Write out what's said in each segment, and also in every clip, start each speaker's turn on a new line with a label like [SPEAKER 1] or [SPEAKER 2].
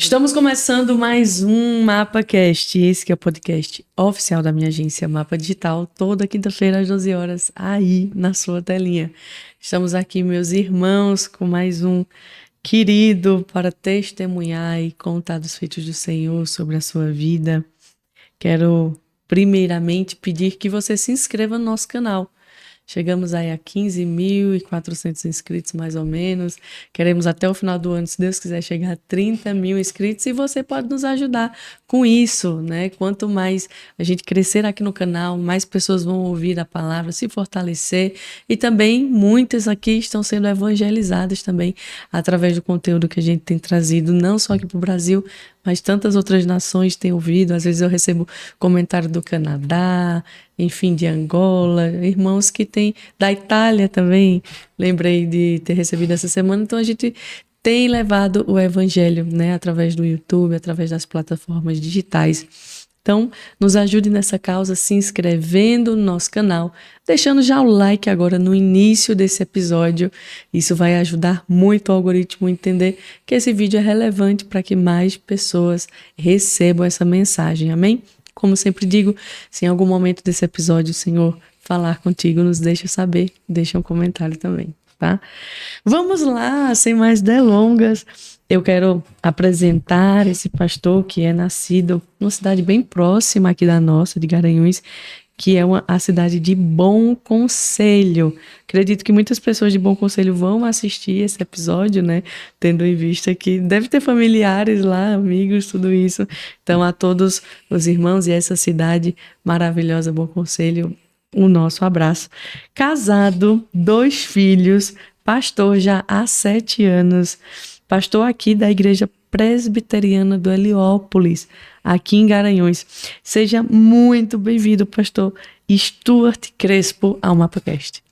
[SPEAKER 1] Estamos começando mais um MapaCast, esse que é o podcast oficial da minha agência Mapa Digital, toda quinta-feira às 12 horas, aí na sua telinha. Estamos aqui, meus irmãos, com mais um querido para testemunhar e contar dos feitos do Senhor sobre a sua vida. Quero primeiramente pedir que você se inscreva no nosso canal. Chegamos aí a 15.400 inscritos, mais ou menos. Queremos até o final do ano, se Deus quiser, chegar a 30 mil inscritos. E você pode nos ajudar com isso, né? Quanto mais a gente crescer aqui no canal, mais pessoas vão ouvir a palavra, se fortalecer. E também muitas aqui estão sendo evangelizadas também através do conteúdo que a gente tem trazido, não só aqui para o Brasil, mas tantas outras nações têm ouvido. Às vezes eu recebo comentário do Canadá, enfim, de Angola, irmãos que têm da Itália também, lembrei de ter recebido essa semana. Então a gente tem levado o evangelho, né, através do YouTube, através das plataformas digitais. Então, nos ajude nessa causa se inscrevendo no nosso canal, deixando já o like agora no início desse episódio. Isso vai ajudar muito o algoritmo a entender que esse vídeo é relevante para que mais pessoas recebam essa mensagem, amém? Como sempre digo, se em algum momento desse episódio o Senhor falar contigo, nos deixa saber, deixa um comentário também, tá? Vamos lá, sem mais delongas. Eu quero apresentar esse pastor que é nascido numa cidade bem próxima aqui da nossa, de Garanhuns, que é a cidade de Bom Conselho. Acredito que muitas pessoas de Bom Conselho vão assistir esse episódio, né? Tendo em vista que deve ter familiares lá, amigos, tudo isso. Então, a todos os irmãos e essa cidade maravilhosa, Bom Conselho, o nosso abraço. Casado, 2 filhos, pastor já há 7 anos, pastor aqui da Igreja Presbiteriana do Heliópolis, aqui em Garanhuns. Seja muito bem-vindo, pastor Stuart Crespo, ao MapaCast.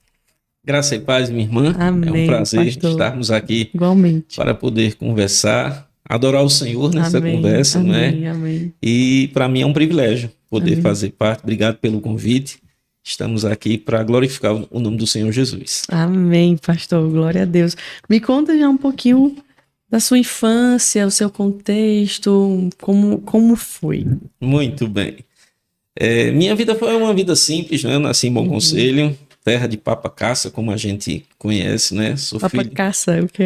[SPEAKER 2] Graça e paz, minha irmã.
[SPEAKER 1] Amém,
[SPEAKER 2] é um prazer
[SPEAKER 1] pastor.
[SPEAKER 2] Estarmos aqui
[SPEAKER 1] Igualmente.
[SPEAKER 2] Para poder conversar, adorar o Senhor nessa conversa,
[SPEAKER 1] amém,
[SPEAKER 2] não é?
[SPEAKER 1] Amém.
[SPEAKER 2] E para mim é um privilégio poder fazer parte. Obrigado pelo convite. Estamos aqui para glorificar o nome do Senhor Jesus.
[SPEAKER 1] Amém, pastor. Glória a Deus. Me conta já um pouquinho da sua infância, o seu contexto, como foi?
[SPEAKER 2] Muito bem. Minha vida foi uma vida simples, né? Eu nasci em Bom Conselho, terra de papa caça, como a gente conhece, né? Sou
[SPEAKER 1] Papa
[SPEAKER 2] filho...
[SPEAKER 1] caça, o que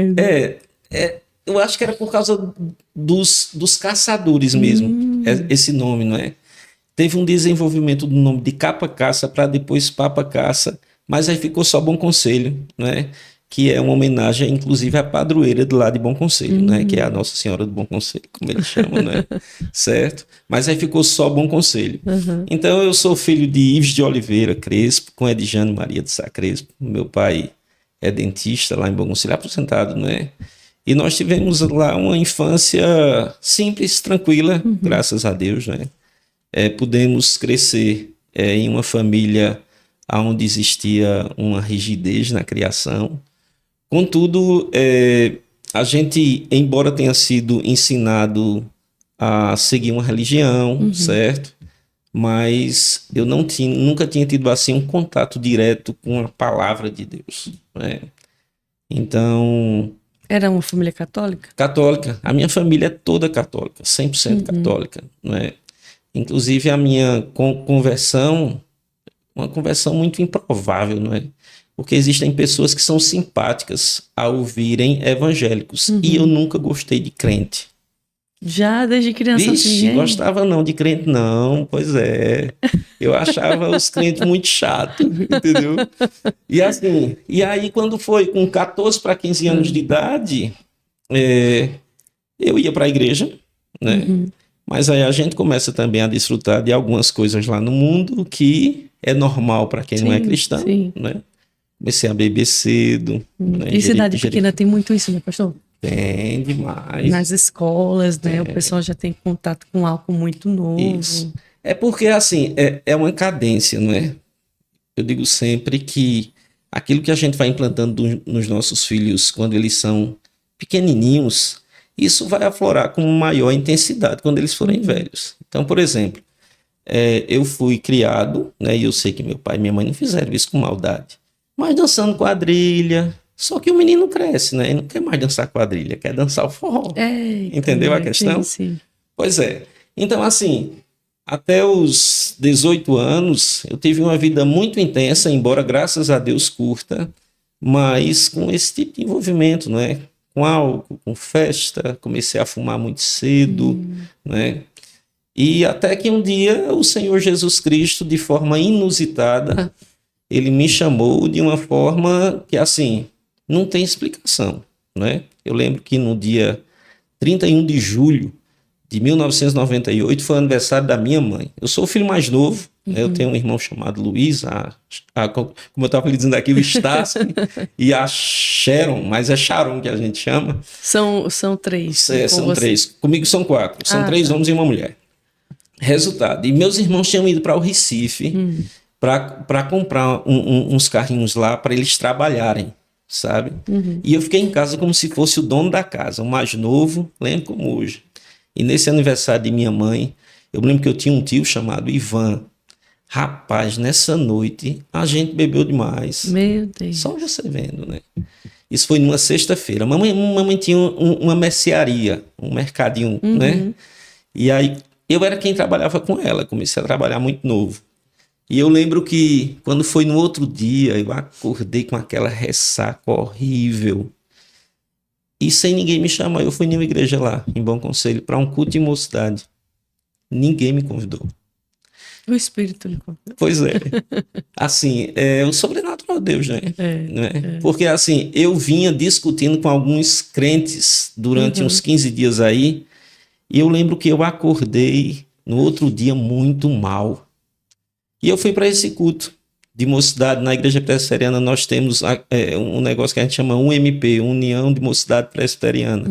[SPEAKER 2] eu acho que era por causa dos caçadores mesmo, esse nome, não é? Teve um desenvolvimento do nome de capa caça para depois papa caça, mas aí ficou só Bom Conselho, né? Que é uma homenagem, inclusive, à padroeira de lá de Bom Conselho, né? Que é a Nossa Senhora do Bom Conselho, como eles chamam, né? Certo? Mas aí ficou só Bom Conselho. Então, eu sou filho de Ives de Oliveira Crespo, com Edjane Maria de Sá Crespo. Meu pai é dentista lá em Bom Conselho, aposentado, né? E nós tivemos lá uma infância simples, tranquila, graças a Deus, né? Pudemos crescer em uma família onde existia uma rigidez na criação. Contudo, a gente, embora tenha sido ensinado a seguir uma religião, certo? Mas eu nunca tinha tido assim um contato direto com a palavra de Deus, né? Então...
[SPEAKER 1] Era uma família católica?
[SPEAKER 2] Católica. A minha família é toda católica, 100% católica, não é? Inclusive a minha conversão, uma conversão muito improvável, não é? Porque existem pessoas que são simpáticas a ouvirem evangélicos. E eu nunca gostei de crente.
[SPEAKER 1] Já desde criança?
[SPEAKER 2] Vixe, gostava não de crente, não. Pois é. Eu achava os crentes muito chatos, entendeu? E assim, e aí quando foi com 14 para 15 anos de idade, eu ia para a igreja, né? Mas aí a gente começa também a desfrutar de algumas coisas lá no mundo que é normal para quem não é cristão, né? Comecei a beber cedo. Né?
[SPEAKER 1] E cidade pequena tem muito isso, né, pastor?
[SPEAKER 2] Tem demais.
[SPEAKER 1] Nas escolas, né? O pessoal já tem contato com álcool muito novo.
[SPEAKER 2] Isso. É porque, assim, é uma cadência, não é? Eu digo sempre que aquilo que a gente vai implantando nos nossos filhos quando eles são pequenininhos, isso vai aflorar com maior intensidade quando eles forem velhos. Então, por exemplo, eu fui criado, né? E eu sei que meu pai e minha mãe não fizeram isso com maldade. Mas dançando quadrilha, Só que o menino cresce, né? Ele não quer mais dançar quadrilha, quer dançar o forró.
[SPEAKER 1] Eita,
[SPEAKER 2] Entendeu a questão?
[SPEAKER 1] sim.
[SPEAKER 2] Pois é. Então, assim, até os 18 anos, eu tive uma vida muito intensa, embora, graças a Deus, curta, mas com esse tipo de envolvimento, né? Com álcool, com festa, comecei a fumar muito cedo, né? E até que um dia o Senhor Jesus Cristo, de forma inusitada, ele me chamou de uma forma que, assim, não tem explicação, né? Eu lembro que no dia 31 de julho de 1998 foi o aniversário da minha mãe. Eu sou o filho mais novo, né? Eu tenho um irmão chamado Luiz, como eu estava lhe dizendo aqui, o Estácio, e a Sharon, mas é Sharon que a gente chama.
[SPEAKER 1] São três.
[SPEAKER 2] São três. Comigo são quatro. São três homens e uma mulher. Resultado. E meus irmãos tinham ido para o Recife para comprar uns carrinhos lá para eles trabalharem, sabe? E eu fiquei em casa como se fosse o dono da casa, o mais novo, lembro como hoje. E nesse aniversário de minha mãe, eu lembro que eu tinha um tio chamado Ivan. Rapaz, nessa noite a gente bebeu demais.
[SPEAKER 1] Meu Deus.
[SPEAKER 2] Só você vendo, né? Isso foi numa sexta-feira. Mamãe tinha uma mercearia, um mercadinho, né? E aí eu era quem trabalhava com ela. Comecei a trabalhar muito novo. E eu lembro que quando foi no outro dia, eu acordei com aquela ressaca horrível. E sem ninguém me chamar, eu fui em uma igreja lá, em Bom Conselho, para um culto de mocidade. Ninguém me convidou.
[SPEAKER 1] O Espírito lhe convidou.
[SPEAKER 2] Pois é. Assim, é o sobrenatural de Deus, né? Porque, assim, eu vinha discutindo com alguns crentes durante uns 15 dias aí, e eu lembro que eu acordei no outro dia muito mal. E eu fui para esse culto de mocidade. Na Igreja Presbiteriana nós temos um negócio que a gente chama UMP, União de Mocidade Presbiteriana.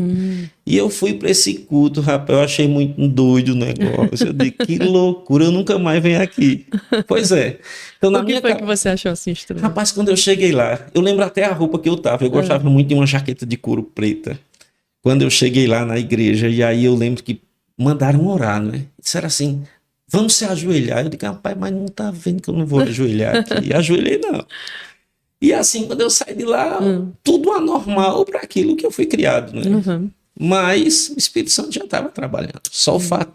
[SPEAKER 2] E eu fui para esse culto, rapaz, eu achei muito doido o negócio. Eu disse, que loucura, eu nunca mais venho aqui. Pois é. Então,
[SPEAKER 1] O que foi que você achou assim estranho?
[SPEAKER 2] Rapaz, quando eu cheguei lá, eu lembro até a roupa que eu tava. Eu gostava muito de uma jaqueta de couro preta. Quando eu cheguei lá na igreja, e aí eu lembro que mandaram orar, né? Disseram assim, vamos se ajoelhar. Eu digo, rapaz, mas não tá vendo que eu não vou ajoelhar aqui. E ajoelhei, não. E assim, quando eu saí de lá, tudo anormal para aquilo que eu fui criado, né? Mas o Espírito Santo já estava trabalhando. Só o fato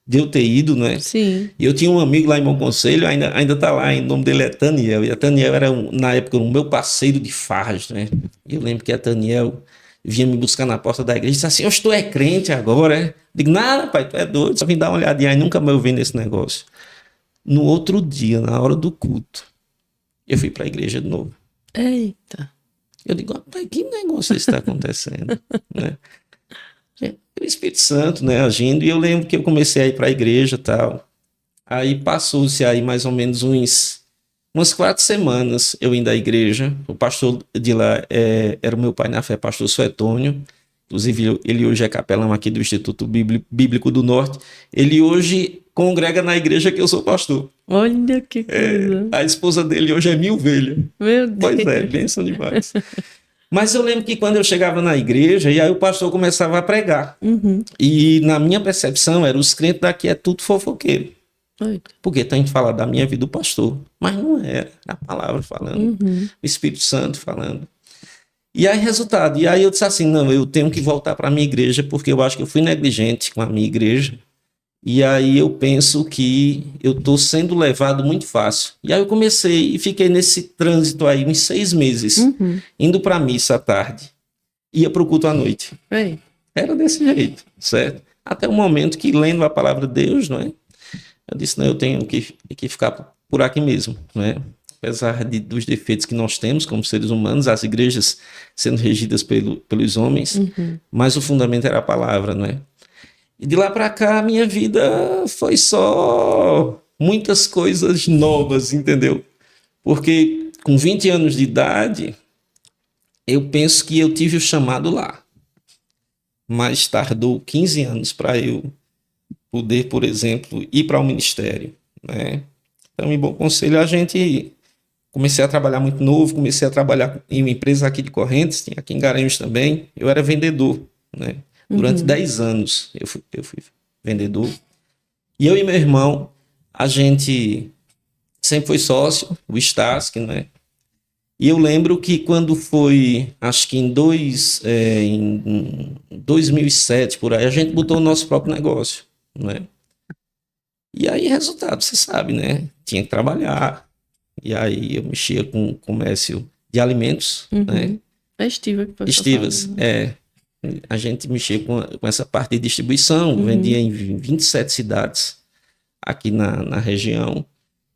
[SPEAKER 2] de eu ter ido, né?
[SPEAKER 1] Sim.
[SPEAKER 2] E eu tinha um amigo lá em Bom Conselho, ainda tá lá, o nome dele é Taniel. E a Taniel era, na época, o meu parceiro de farras, né? E eu lembro que a Taniel vinha me buscar na porta da igreja e disse assim, eu estou crente agora, é? Digo, nada, pai, tu é doido, só vim dar uma olhadinha aí, nunca mais eu vi nesse negócio. No outro dia, na hora do culto, eu fui para a igreja de novo.
[SPEAKER 1] Eita.
[SPEAKER 2] Eu digo, rapaz, que negócio está acontecendo? Né? O Espírito Santo, né, agindo, e eu lembro que eu comecei a ir para a igreja e tal. Aí passou-se aí mais ou menos umas 4 semanas eu indo à igreja. O pastor de lá era o meu pai na fé, pastor Suetônio. Inclusive, ele hoje é capelão aqui do Instituto Bíblico do Norte. Ele hoje congrega na igreja que eu sou pastor.
[SPEAKER 1] Olha que coisa.
[SPEAKER 2] A esposa dele hoje é minha ovelha.
[SPEAKER 1] Meu Deus.
[SPEAKER 2] Pois é, bênção demais. Mas eu lembro que quando eu chegava na igreja, e aí o pastor começava a pregar. E na minha percepção, os crentes daqui é tudo fofoqueiro. Porque tem que falar da minha vida do pastor. Mas não era. A palavra falando. O Espírito Santo falando. E aí, resultado. E aí eu disse assim, não, eu tenho que voltar para a minha igreja, porque eu acho que eu fui negligente com a minha igreja. E aí eu penso que eu estou sendo levado muito fácil. E aí eu comecei e fiquei nesse trânsito aí uns 6 meses, indo para a missa à tarde, ia para o culto à noite. Era desse jeito, certo? Até o momento que, lendo a palavra de Deus, não é? Eu disse, não, eu tenho que ficar por aqui mesmo, não é? Apesar dos defeitos que nós temos como seres humanos, as igrejas sendo regidas pelos homens, mas o fundamento era a palavra, não é? E de lá para cá, a minha vida foi só muitas coisas novas, entendeu? Porque com 20 anos de idade, eu penso que eu tive o chamado lá. Mas tardou 15 anos para eu poder, por exemplo, ir para o ministério, né? Então, em Bom Conselho, comecei a trabalhar muito novo, comecei a trabalhar em uma empresa aqui de Correntes, tinha aqui em Garanhuns também, eu era vendedor, né? Durante 10 anos eu fui vendedor. E eu e meu irmão, a gente sempre foi sócio, o Stasky, né? E eu lembro que quando foi, acho que em 2007, por aí, a gente botou o nosso próprio negócio, né? E aí, resultado, você sabe, né? Tinha que trabalhar. E aí eu mexia com comércio de alimentos, né?
[SPEAKER 1] Estiva que o pessoal
[SPEAKER 2] Estivas,
[SPEAKER 1] fala, né?
[SPEAKER 2] A gente mexia com essa parte de distribuição, vendia em 27 cidades aqui na região.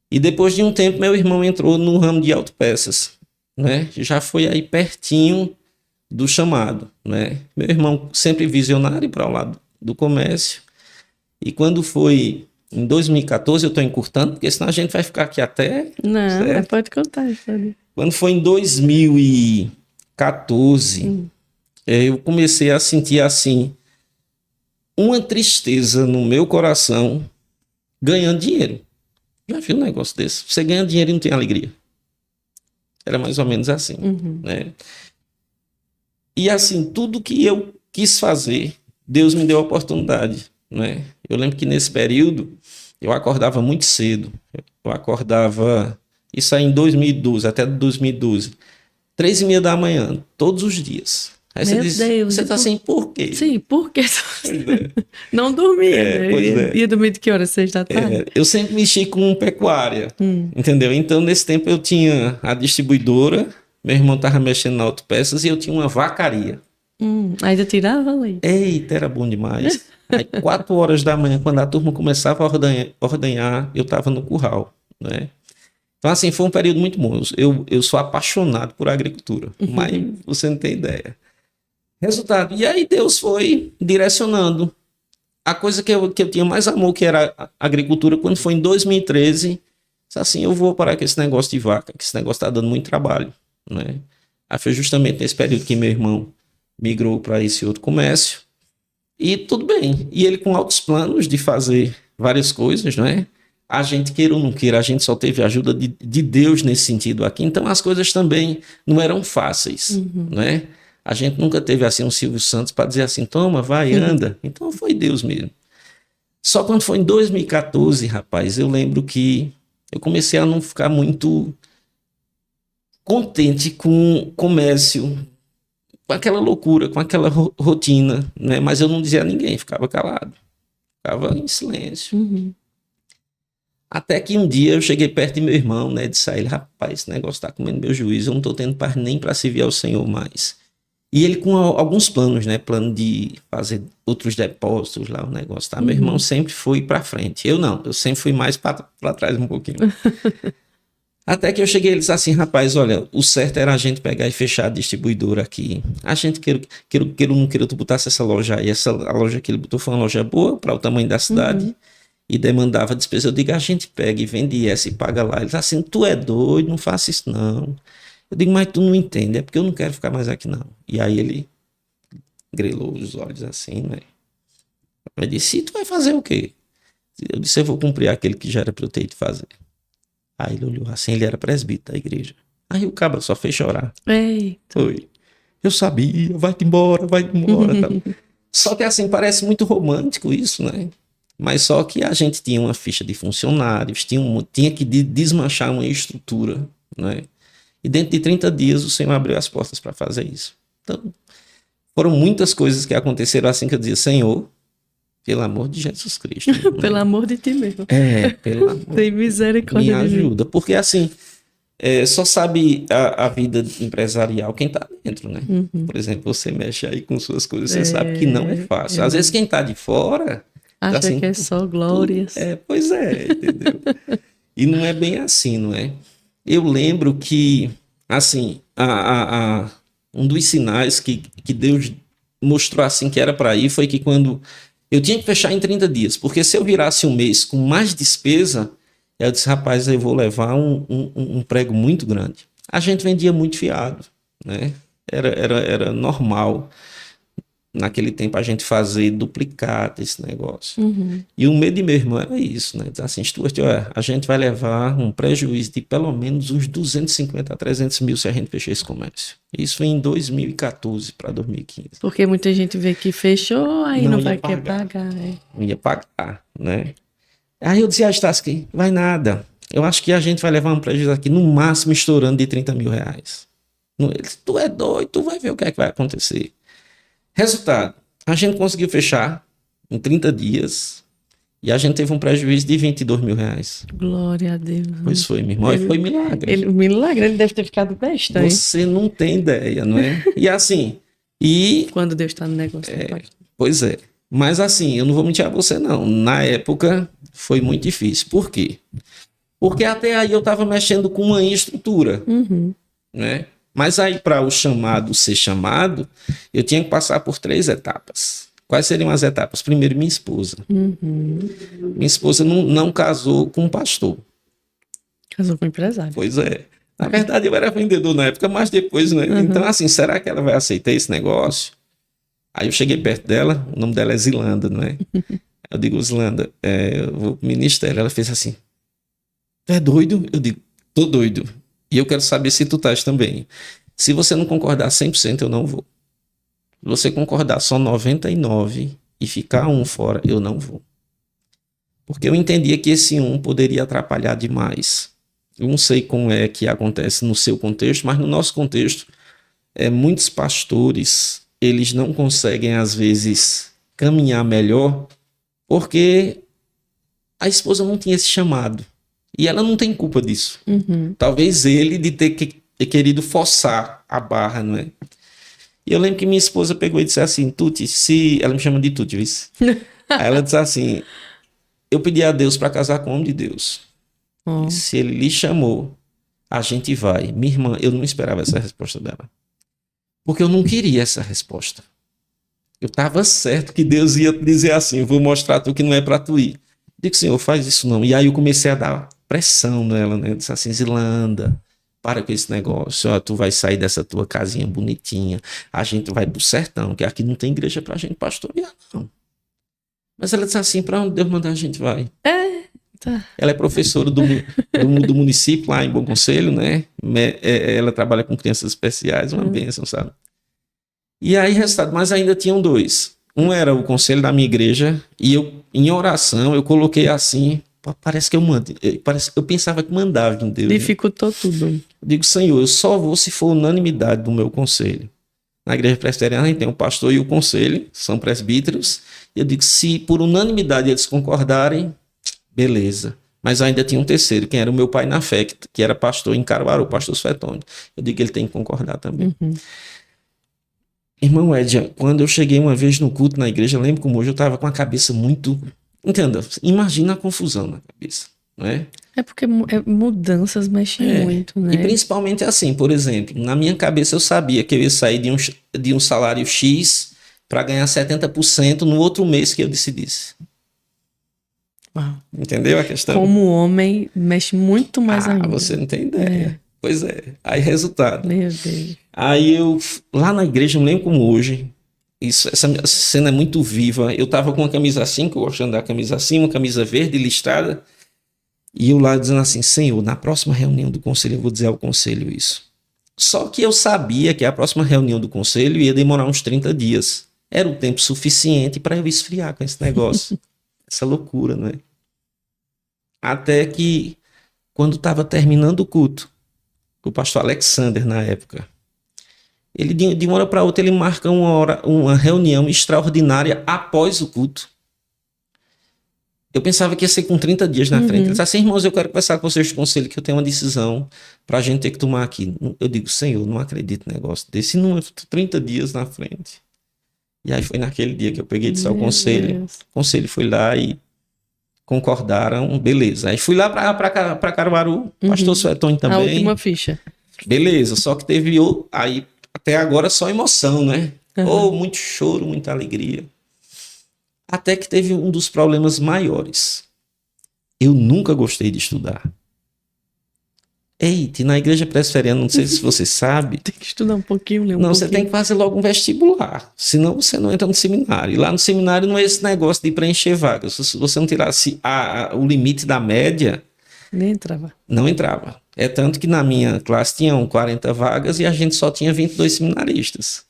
[SPEAKER 2] E depois de um tempo, meu irmão entrou no ramo de autopeças, né? Já foi aí pertinho do chamado, né? Meu irmão sempre visionário para o lado do comércio. E quando foi em 2014, eu estou encurtando, porque senão a gente vai ficar aqui até...
[SPEAKER 1] Não, mas
[SPEAKER 2] certo?
[SPEAKER 1] pode contar a história.
[SPEAKER 2] Quando foi em 2014, eu comecei a sentir assim uma tristeza no meu coração ganhando dinheiro. Já viu um negócio desse? Você ganha dinheiro e não tem alegria. Era mais ou menos assim, né? E assim, tudo que eu quis fazer, Deus me deu a oportunidade, né? Eu lembro que nesse período eu acordava muito cedo. Eu acordava, isso aí em 2012, até 2012, 3h30 da manhã, todos os dias. Aí você
[SPEAKER 1] Meu
[SPEAKER 2] diz,
[SPEAKER 1] Deus,
[SPEAKER 2] você tá assim, por quê?
[SPEAKER 1] Sim, porque
[SPEAKER 2] Pois é.
[SPEAKER 1] não dormia, né?
[SPEAKER 2] Pois é.
[SPEAKER 1] Ia dormir de que hora? 6 da tarde?
[SPEAKER 2] Eu sempre mexi com pecuária, entendeu? Então, nesse tempo, eu tinha a distribuidora, meu irmão estava mexendo na autopeças e eu tinha uma vacaria.
[SPEAKER 1] Ainda tirava leite.
[SPEAKER 2] Eita, era bom demais. Aí, 4 horas da manhã, quando a turma começava a ordenhar, eu estava no curral, né? Então, assim, foi um período muito bom. Eu sou apaixonado por agricultura, mas você não tem ideia. Resultado, e aí Deus foi direcionando. A coisa que eu tinha mais amor, que era a agricultura, quando foi em 2013, disse assim, eu vou parar com esse negócio de vaca, que esse negócio está dando muito trabalho, né? Aí foi justamente nesse período que meu irmão migrou para esse outro comércio, e tudo bem. E ele com altos planos de fazer várias coisas, né? A gente, queira ou não queira, a gente só teve a ajuda de Deus nesse sentido aqui, então as coisas também não eram fáceis, né? A gente nunca teve assim um Silvio Santos para dizer assim, toma, vai, anda. Então foi Deus mesmo. Só quando foi em 2014, rapaz, eu lembro que eu comecei a não ficar muito contente com o comércio, com aquela loucura, com aquela rotina, né? Mas eu não dizia a ninguém, ficava calado, ficava em silêncio. Até que um dia eu cheguei perto de meu irmão, né? Disse a ele, rapaz, esse negócio tá comendo meu juízo, eu não tô tendo paz nem para servir ao Senhor mais. E ele com alguns planos, né? Plano de fazer outros depósitos lá, o negócio, tá? Meu irmão sempre foi para frente. Eu não, eu sempre fui mais para trás um pouquinho. Até que eu cheguei e ele disse assim, rapaz, olha, o certo era a gente pegar e fechar a distribuidora aqui. A gente queira ou não queira, tu botasse essa loja aí. A loja que ele botou foi uma loja boa para o tamanho da cidade e demandava despesa. Eu digo, a gente pega e vende essa e paga lá. Ele disse assim, tu é doido, não faça isso não. Eu digo, mas tu não entende, é porque eu não quero ficar mais aqui não. E aí ele grelou os olhos assim, né? Eu disse, e tu vai fazer o quê? Eu disse, eu vou cumprir aquele que já era para eu ter de fazer. Aí ele olhou assim, ele era presbítero da igreja. Aí o cabra só fez chorar.
[SPEAKER 1] Eita.
[SPEAKER 2] Foi. Eu sabia, vai-te embora, vai-te embora. Tal. Só que assim, parece muito romântico isso, né? Mas só que a gente tinha uma ficha de funcionários, tinha que desmanchar uma estrutura, né? E dentro de 30 dias o Senhor abriu as portas para fazer isso. Então, foram muitas coisas que aconteceram assim que eu dizia, Senhor, pelo amor de Jesus Cristo. Né?
[SPEAKER 1] Pelo amor de ti mesmo.
[SPEAKER 2] Pelo amor.
[SPEAKER 1] Tem misericórdia
[SPEAKER 2] Me
[SPEAKER 1] de mim.
[SPEAKER 2] ajuda. Porque assim, só sabe a vida empresarial quem tá dentro, né? Por exemplo, você mexe aí com suas coisas, você sabe que não é fácil. Às vezes quem tá de fora...
[SPEAKER 1] Acha
[SPEAKER 2] assim,
[SPEAKER 1] que é só glórias.
[SPEAKER 2] Pois é, entendeu? E não é bem assim, não é? Eu lembro que, assim, um dos sinais que Deus mostrou assim que era para ir foi que quando eu tinha que fechar em 30 dias, porque se eu virasse um mês com mais despesa, eu disse, rapaz, eu vou levar um prego muito grande. A gente vendia muito fiado, né? Era normal naquele tempo a gente fazer duplicata esse negócio. E o medo de meu irmão era isso, né? Assim, Stuart, a gente vai levar um prejuízo de pelo menos uns 250 a 300 mil se a gente fechar esse comércio. Isso foi em 2014 para 2015.
[SPEAKER 1] Porque muita gente vê que fechou, aí não vai querer pagar.
[SPEAKER 2] Não ia pagar, né? Aí eu dizia a Estácio que vai nada. eu acho que a gente vai levar um prejuízo aqui, no máximo estourando de 30 mil reais. Ele disse, tu é doido, tu vai ver o que é que vai acontecer. Resultado, a gente conseguiu fechar em 30 dias e a gente teve um prejuízo de 22 mil reais.
[SPEAKER 1] Glória a Deus.
[SPEAKER 2] Pois foi, meu irmão, e foi milagre.
[SPEAKER 1] Milagre, ele deve ter ficado besta, hein?
[SPEAKER 2] Você não tem ideia, não é? E assim,
[SPEAKER 1] Quando Deus está no negócio.
[SPEAKER 2] pois é. Mas assim, eu não vou mentir a você, não. Na época, foi muito difícil. Por quê? Porque até aí eu estava mexendo com uma estrutura, né? Mas aí, para o chamado ser chamado, eu tinha que passar por 3 etapas. Quais seriam as etapas? Primeiro, minha esposa. Minha esposa não casou com um pastor.
[SPEAKER 1] Casou com um empresário.
[SPEAKER 2] Pois é. Na verdade, eu era vendedor na época, mas depois, né? Então, assim, será que ela vai aceitar esse negócio? Aí eu cheguei perto dela, o nome dela é Zilanda, não é? Eu digo, Zilanda, eu vou pro ministério. Ela fez assim, tu é doido? Eu digo, tô doido. E eu quero saber se tu estás também. Se você não concordar 100%, eu não vou. Se você concordar só 99% e ficar um fora, eu não vou. Porque eu entendia que esse um poderia atrapalhar demais. Eu não sei como é que acontece no seu contexto, mas no nosso contexto, muitos pastores, eles não conseguem, às vezes, caminhar melhor porque a esposa não tinha esse chamado. E ela não tem culpa disso. Talvez ele de ter querido forçar a barra, não é? E eu lembro que minha esposa pegou e disse assim, Tuti, ela me chama de Tuti, viu? Aí ela disse assim, eu pedi a Deus para casar com o homem de Deus. E se ele lhe chamou, a gente vai. Minha irmã, eu não esperava essa resposta dela. Porque eu não queria essa resposta. Eu estava certo que Deus ia dizer assim, eu vou mostrar a tu que não é para tu ir. Digo, Senhor, faz isso não. E aí eu comecei a dar pressão nela, né? Eu disse assim, Zilanda, para com esse negócio. Ó, tu vai sair dessa tua casinha bonitinha. A gente vai pro sertão, que aqui não tem igreja pra gente pastorear, não. Mas ela disse assim, para onde Deus mandar a gente vai.
[SPEAKER 1] Tá.
[SPEAKER 2] Ela é professora do município lá em Bom Conselho, né? Ela trabalha com crianças especiais, uma bênção, sabe? E aí, resultado, mas ainda tinham 2. Um era o conselho da minha igreja e eu, em oração, eu coloquei assim, parece que eu pensava que mandava de Deus.
[SPEAKER 1] Dificultou tudo.
[SPEAKER 2] Eu digo, Senhor, eu só vou se for unanimidade do meu conselho. Na igreja presbiteriana a gente tem o pastor e o conselho, são presbíteros. E eu digo, se por unanimidade eles concordarem, beleza. Mas ainda tinha um terceiro, quem era o meu pai na fé, que era pastor em Caruaru, pastor Svetone. Eu digo que ele tem que concordar também. Irmão Edja, quando eu cheguei uma vez no culto na igreja, eu lembro como hoje eu estava com a cabeça muito... Entenda, imagina a confusão na cabeça, não é?
[SPEAKER 1] É porque mudanças mexem muito, né?
[SPEAKER 2] E principalmente assim, por exemplo, na minha cabeça eu sabia que eu ia sair de um salário X para ganhar 70% no outro mês que eu decidisse.
[SPEAKER 1] Uau.
[SPEAKER 2] Entendeu a questão?
[SPEAKER 1] Como homem, mexe muito mais ainda.
[SPEAKER 2] Você não tem ideia. Pois é. Aí, resultado.
[SPEAKER 1] Meu Deus.
[SPEAKER 2] Aí eu, lá na igreja, eu não lembro como hoje, essa cena é muito viva. Eu tava com uma camisa assim, que eu gosto de andar camisa assim, uma camisa verde listrada, e eu lá dizendo assim, Senhor, na próxima reunião do conselho eu vou dizer ao conselho isso. Só que eu sabia que a próxima reunião do conselho ia demorar uns 30 dias. Era o tempo suficiente para eu esfriar com esse negócio. Essa loucura, né? Até que, quando estava terminando o culto, o pastor Alexander, na época, ele de uma hora para outra, ele marca uma reunião extraordinária após o culto. Eu pensava que ia ser com 30 dias na frente. Ele disse assim, irmãos, eu quero conversar com vocês do conselho, que eu tenho uma decisão para a gente ter que tomar aqui. Eu digo, Senhor, não acredito no negócio desse, não é 30 dias na frente. E aí foi naquele dia que eu peguei e disse ao conselho. Deus. O conselho foi lá e concordaram, beleza. Aí fui lá para Caruaru, pastor Svetone também.
[SPEAKER 1] A última ficha.
[SPEAKER 2] Beleza, só que teve aí até agora só emoção, né? Muito choro, muita alegria. Até que teve um dos problemas maiores. Eu nunca gostei de estudar. Eita, na igreja presbiteriana, não sei se você sabe.
[SPEAKER 1] Tem que estudar um pouquinho, ler um
[SPEAKER 2] Não,
[SPEAKER 1] pouquinho.
[SPEAKER 2] você tem que fazer logo um vestibular. Senão você não entra no seminário. E lá no seminário não é esse negócio de preencher vagas. Se você não tirasse o limite da média...
[SPEAKER 1] Nem entrava.
[SPEAKER 2] Não entrava. É tanto que na minha classe tinham 40 vagas e a gente só tinha 22 seminaristas.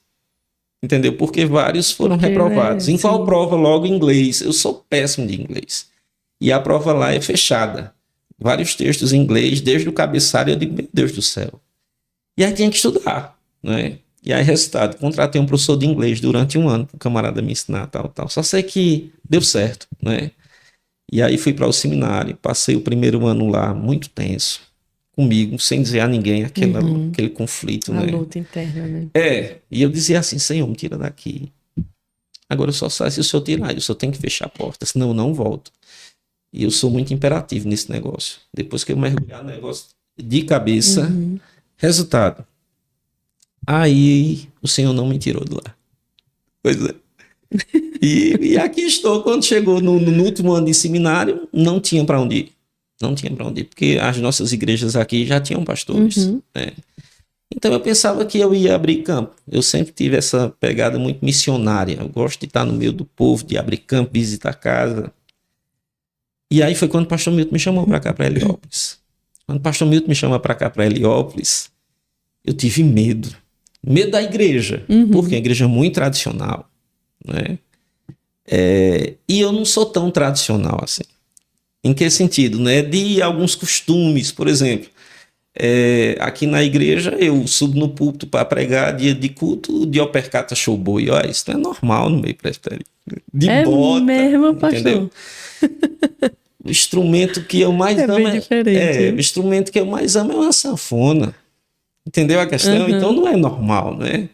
[SPEAKER 2] Entendeu? Porque vários foram reprovados. Em qual prova? Logo inglês. Eu sou péssimo de inglês. E a prova lá é fechada. vários textos em inglês, desde o cabeçalho, eu digo, meu Deus do céu. E aí tinha que estudar, né? E aí, resultado, contratei um professor de inglês durante um ano, para o camarada me ensinar, tal. Só sei que deu certo, né? E aí fui para o seminário, passei o primeiro ano lá muito tenso, comigo, sem dizer a ninguém aquele conflito,
[SPEAKER 1] A
[SPEAKER 2] né?
[SPEAKER 1] luta interna, né?
[SPEAKER 2] E eu dizia assim, Senhor, me tira daqui. Agora eu só saio se o Senhor tirar, eu só tenho que fechar a porta, senão eu não volto. E eu sou muito imperativo nesse negócio. Depois que eu mergulhar no negócio de cabeça, resultado. Aí o Senhor não me tirou de lá. Pois é. E aqui estou, quando chegou no último ano de seminário, não tinha para onde ir. Não tinha para onde ir, porque as nossas igrejas aqui já tinham pastores, né? Então eu pensava que eu ia abrir campo. Eu sempre tive essa pegada muito missionária. Eu gosto de estar no meio do povo, de abrir campo, visitar casa. E aí foi quando o pastor Milton me chamou para cá, para Heliópolis. Quando o pastor Milton me chama para cá, para Heliópolis, eu tive medo. Medo da igreja, porque a igreja é muito tradicional, né? E eu não sou tão tradicional assim. Em que sentido, né? De alguns costumes, por exemplo, aqui na igreja eu subo no púlpito para pregar dia de culto de opercata showboy. Olha, isso não é normal no meio presbiteriano. De bota,
[SPEAKER 1] mesmo, pastor?
[SPEAKER 2] entendeu? O instrumento que eu mais amo
[SPEAKER 1] bem diferente.
[SPEAKER 2] o instrumento que eu mais amo é uma sanfona. Entendeu a questão? Então não é normal, né?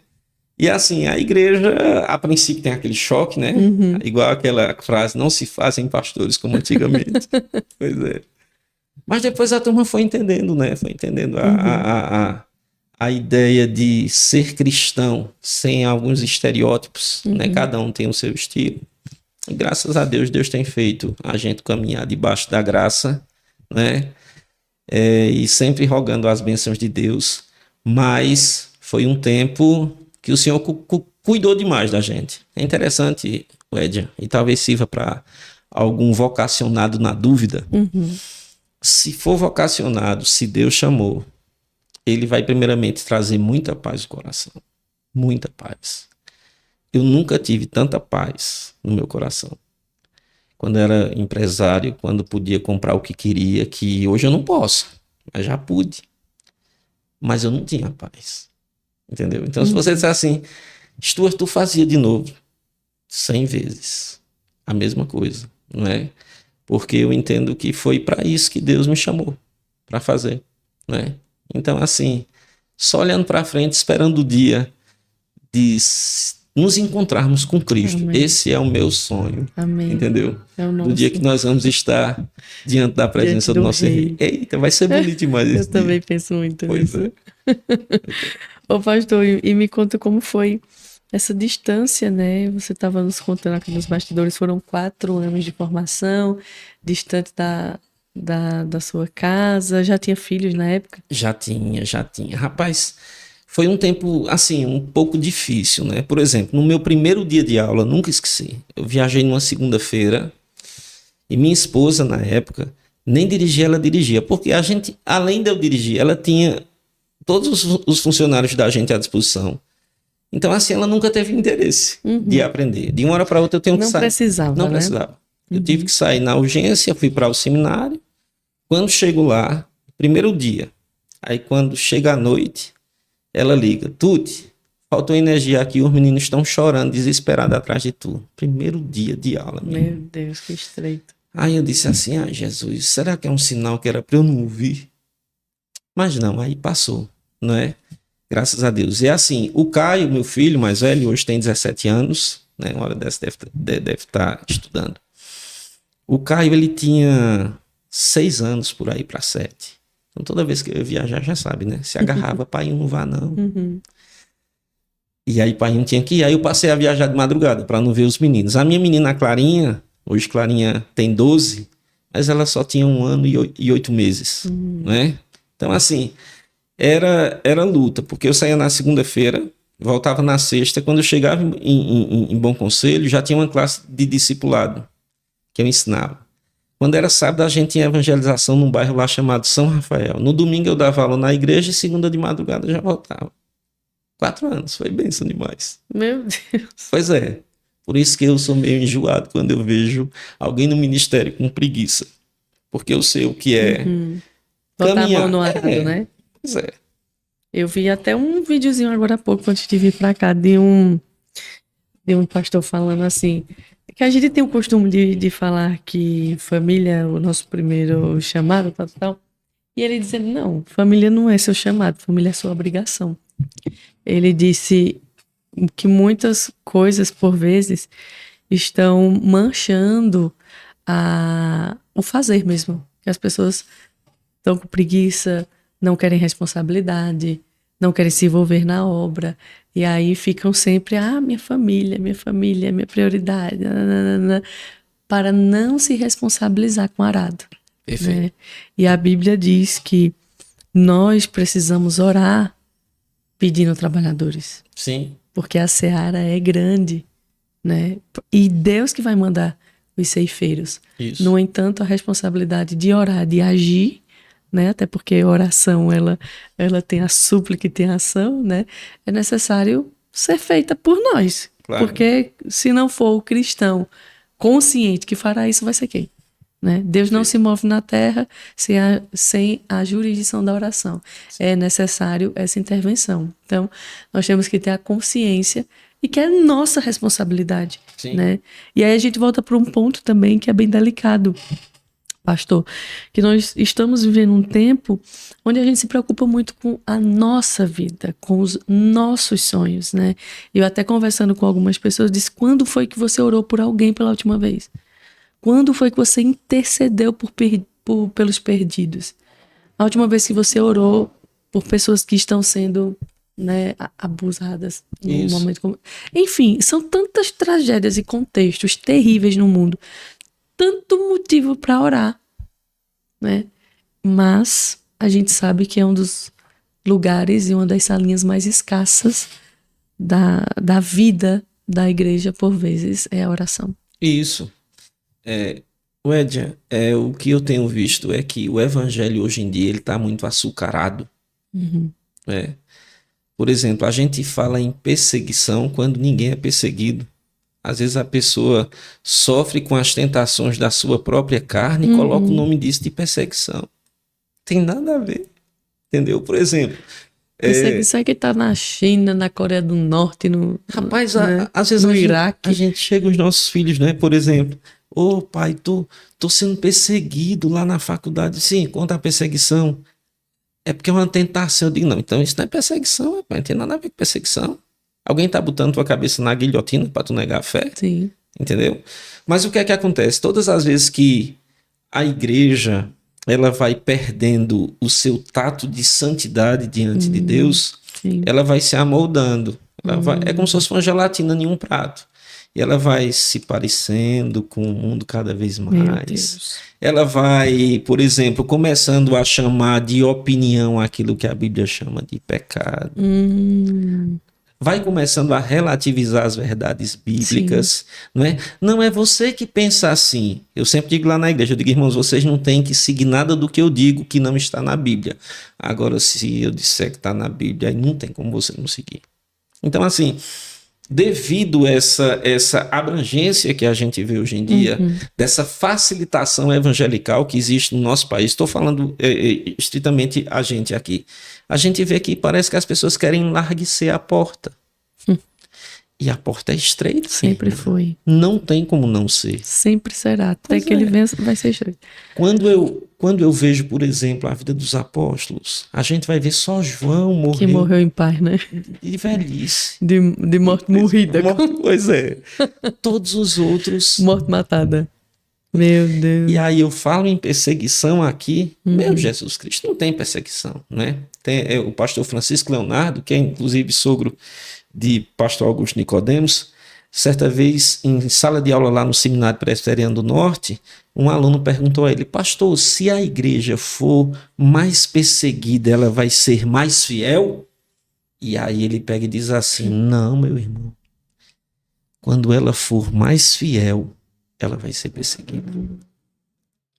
[SPEAKER 2] E assim, a igreja, a princípio, tem aquele choque, né? Igual aquela frase, não se fazem pastores como antigamente. Pois é. Mas depois a turma foi entendendo, né? Foi entendendo a ideia de ser cristão sem alguns estereótipos, né? Cada um tem o seu estilo. E graças a Deus, Deus tem feito a gente caminhar debaixo da graça, né? E sempre rogando as bênçãos de Deus. Mas foi um tempo que o Senhor cuidou demais da gente. É interessante, Edja, e talvez sirva para algum vocacionado na dúvida. Se for vocacionado, se Deus chamou, ele vai primeiramente trazer muita paz no coração. Muita paz. Eu nunca tive tanta paz no meu coração. Quando era empresário, quando podia comprar o que queria, que hoje eu não posso, mas já pude. Mas eu não tinha paz. Entendeu? Então, se você disser assim, Stuart, tu fazia de novo 100 vezes a mesma coisa, não é? Porque eu entendo que foi para isso que Deus me chamou, para fazer, né? Então, assim, só olhando para frente, esperando o dia de nos encontrarmos com Cristo.
[SPEAKER 1] Amém.
[SPEAKER 2] Esse é o meu sonho.
[SPEAKER 1] Amém.
[SPEAKER 2] Entendeu?
[SPEAKER 1] É o
[SPEAKER 2] do dia que nós vamos estar diante da presença do nosso rei. Eita, vai ser bonito demais esse
[SPEAKER 1] Eu
[SPEAKER 2] dia.
[SPEAKER 1] também penso muito
[SPEAKER 2] Pois
[SPEAKER 1] nisso. Ô pastor, e me conta como foi essa distância, né? Você estava nos contando aqui nos bastidores, foram 4 anos de formação, distante da sua casa. Já tinha filhos na época?
[SPEAKER 2] Já tinha. Rapaz, foi um tempo, assim, um pouco difícil, né? Por exemplo, no meu primeiro dia de aula, nunca esqueci, eu viajei numa segunda-feira e minha esposa, na época, nem dirigir, ela dirigia, porque a gente, além de eu dirigir, ela tinha todos os funcionários da gente à disposição. Então, assim, ela nunca teve interesse de aprender. De uma hora para outra eu tenho que sair. Não precisava. Eu tive que sair na urgência, fui para o seminário. Quando chego lá, primeiro dia, aí quando chega a noite, ela liga, Tuti, faltou energia aqui, os meninos estão chorando, desesperados atrás de tu. Primeiro dia de aula.
[SPEAKER 1] Meu Deus, que estreito.
[SPEAKER 2] Aí eu disse assim, Jesus, será que é um sinal que era para eu não ouvir? Mas não, aí passou, não é? Graças a Deus. E assim, o Caio, meu filho mais velho, hoje tem 17 anos, né? Uma hora dessa deve estar estudando. O Caio, ele tinha 6 anos por aí para 7. Então toda vez que eu ia viajar, já sabe, né? Se agarrava, pai, não vá não. E aí pai não tinha que ir. Aí eu passei a viajar de madrugada para não ver os meninos. A minha menina Clarinha, hoje Clarinha tem 12, mas ela só tinha 1 ano e 8 meses, né? Então assim, era luta, porque eu saía na segunda-feira, voltava na sexta, quando eu chegava em Bom Conselho, já tinha uma classe de discipulado que eu ensinava. Quando era sábado, a gente tinha evangelização num bairro lá chamado São Rafael. No domingo eu dava aula na igreja e segunda de madrugada eu já voltava. 4 anos, foi bênção demais.
[SPEAKER 1] Meu Deus.
[SPEAKER 2] Pois é, por isso que eu sou meio enjoado quando eu vejo alguém no ministério com preguiça. porque eu sei o que é
[SPEAKER 1] Botar a
[SPEAKER 2] caminhar.
[SPEAKER 1] mão no arado, né?
[SPEAKER 2] Pois é.
[SPEAKER 1] Eu vi até um videozinho agora há pouco, antes de vir pra cá, de um pastor falando assim, que a gente tem o costume de falar que família é o nosso primeiro chamado, tal, tal. E ele dizendo, não, família não é seu chamado, família é sua obrigação. Ele disse que muitas coisas, por vezes, estão manchando o fazer mesmo. Que as pessoas estão com preguiça, não querem responsabilidade, não querem se envolver na obra. E aí ficam sempre, minha família, minha prioridade, nananana, para não se responsabilizar com o arado.
[SPEAKER 2] Perfeito.
[SPEAKER 1] Né? E a Bíblia diz que nós precisamos orar pedindo trabalhadores,
[SPEAKER 2] Sim.
[SPEAKER 1] porque a seara é grande, né? E Deus que vai mandar os ceifeiros.
[SPEAKER 2] Isso.
[SPEAKER 1] No entanto, a responsabilidade de orar, de agir, né? Até porque a oração ela tem a súplica e tem a ação, né? É necessário ser feita por nós,
[SPEAKER 2] Claro.
[SPEAKER 1] porque se não for o cristão consciente que fará isso, vai ser quem? Né? Deus não se move na terra sem a jurisdição da oração. É necessário essa intervenção. Então, nós temos que ter a consciência e que é nossa responsabilidade.
[SPEAKER 2] Sim.
[SPEAKER 1] Né? E aí a gente volta para um ponto também que é bem delicado, pastor, que nós estamos vivendo um tempo onde a gente se preocupa muito com a nossa vida, com os nossos sonhos. Né? Eu até conversando com algumas pessoas, disse, quando foi que você orou por alguém pela última vez? Quando foi que você intercedeu pelos perdidos? A última vez que você orou por pessoas que estão sendo, né, abusadas num momento como... Enfim, são tantas tragédias e contextos terríveis no mundo. Tanto motivo para orar, né? Mas a gente sabe que é um dos lugares e uma das salinhas mais escassas da vida da igreja, por vezes, é a oração.
[SPEAKER 2] Isso. Wedja, o que eu tenho visto é que o evangelho hoje em dia ele está muito açucarado. Por exemplo, a gente fala em perseguição quando ninguém é perseguido. Às vezes a pessoa sofre com as tentações da sua própria carne e coloca o nome disso de perseguição. Tem nada a ver. Entendeu? Por exemplo...
[SPEAKER 1] Perseguição é que tá na China, na Coreia do Norte,
[SPEAKER 2] Rapaz,
[SPEAKER 1] né?
[SPEAKER 2] às vezes
[SPEAKER 1] no Iraque.
[SPEAKER 2] a gente chega aos nossos filhos, né? Por exemplo, pai, tô sendo perseguido lá na faculdade. Sim, conta a perseguição. É porque é uma tentação. Eu digo, não, então isso não é perseguição, não tem nada a ver com perseguição. Alguém tá botando tua cabeça na guilhotina pra tu negar a fé?
[SPEAKER 1] Sim.
[SPEAKER 2] Entendeu? Mas o que é que acontece? Todas as vezes que a igreja ela vai perdendo o seu tato de santidade diante de Deus,
[SPEAKER 1] sim.
[SPEAKER 2] ela vai se amoldando. É como se fosse uma gelatina em um prato. E ela vai se parecendo com o mundo cada vez mais. Ela vai, por exemplo, começando a chamar de opinião aquilo que a Bíblia chama de pecado. Vai começando a relativizar as verdades bíblicas, não é? Não é você que pensa assim. Eu sempre digo lá na igreja, eu digo, irmãos, vocês não têm que seguir nada do que eu digo que não está na Bíblia. Agora, se eu disser que está na Bíblia, aí não tem como você não seguir. Então, assim, devido a essa abrangência que a gente vê hoje em dia, dessa facilitação evangelical que existe no nosso país, estou falando estritamente a gente aqui, a gente vê que parece que as pessoas querem enlarguecer a porta. E a porta é estreita.
[SPEAKER 1] Sempre foi.
[SPEAKER 2] Não tem como não ser.
[SPEAKER 1] Sempre será. Até que ele vença, vai ser estreito.
[SPEAKER 2] Quando eu vejo, por exemplo, a vida dos apóstolos, a gente vai ver só João morrer.
[SPEAKER 1] Que morreu em paz, né?
[SPEAKER 2] De velhice.
[SPEAKER 1] De morte morrida.
[SPEAKER 2] Pois é. Todos os outros...
[SPEAKER 1] Morte matada. Meu Deus.
[SPEAKER 2] E aí eu falo em perseguição aqui. Meu Jesus Cristo, não tem perseguição, né? Tem o pastor Francisco Leonardo, que é inclusive sogro de pastor Augusto Nicodemos. Certa vez, em sala de aula lá no Seminário Presbiteriano do Norte, um aluno perguntou a ele, pastor, se a igreja for mais perseguida, ela vai ser mais fiel? E aí ele pega e diz assim, não, meu irmão. Quando ela for mais fiel, ela vai ser perseguida.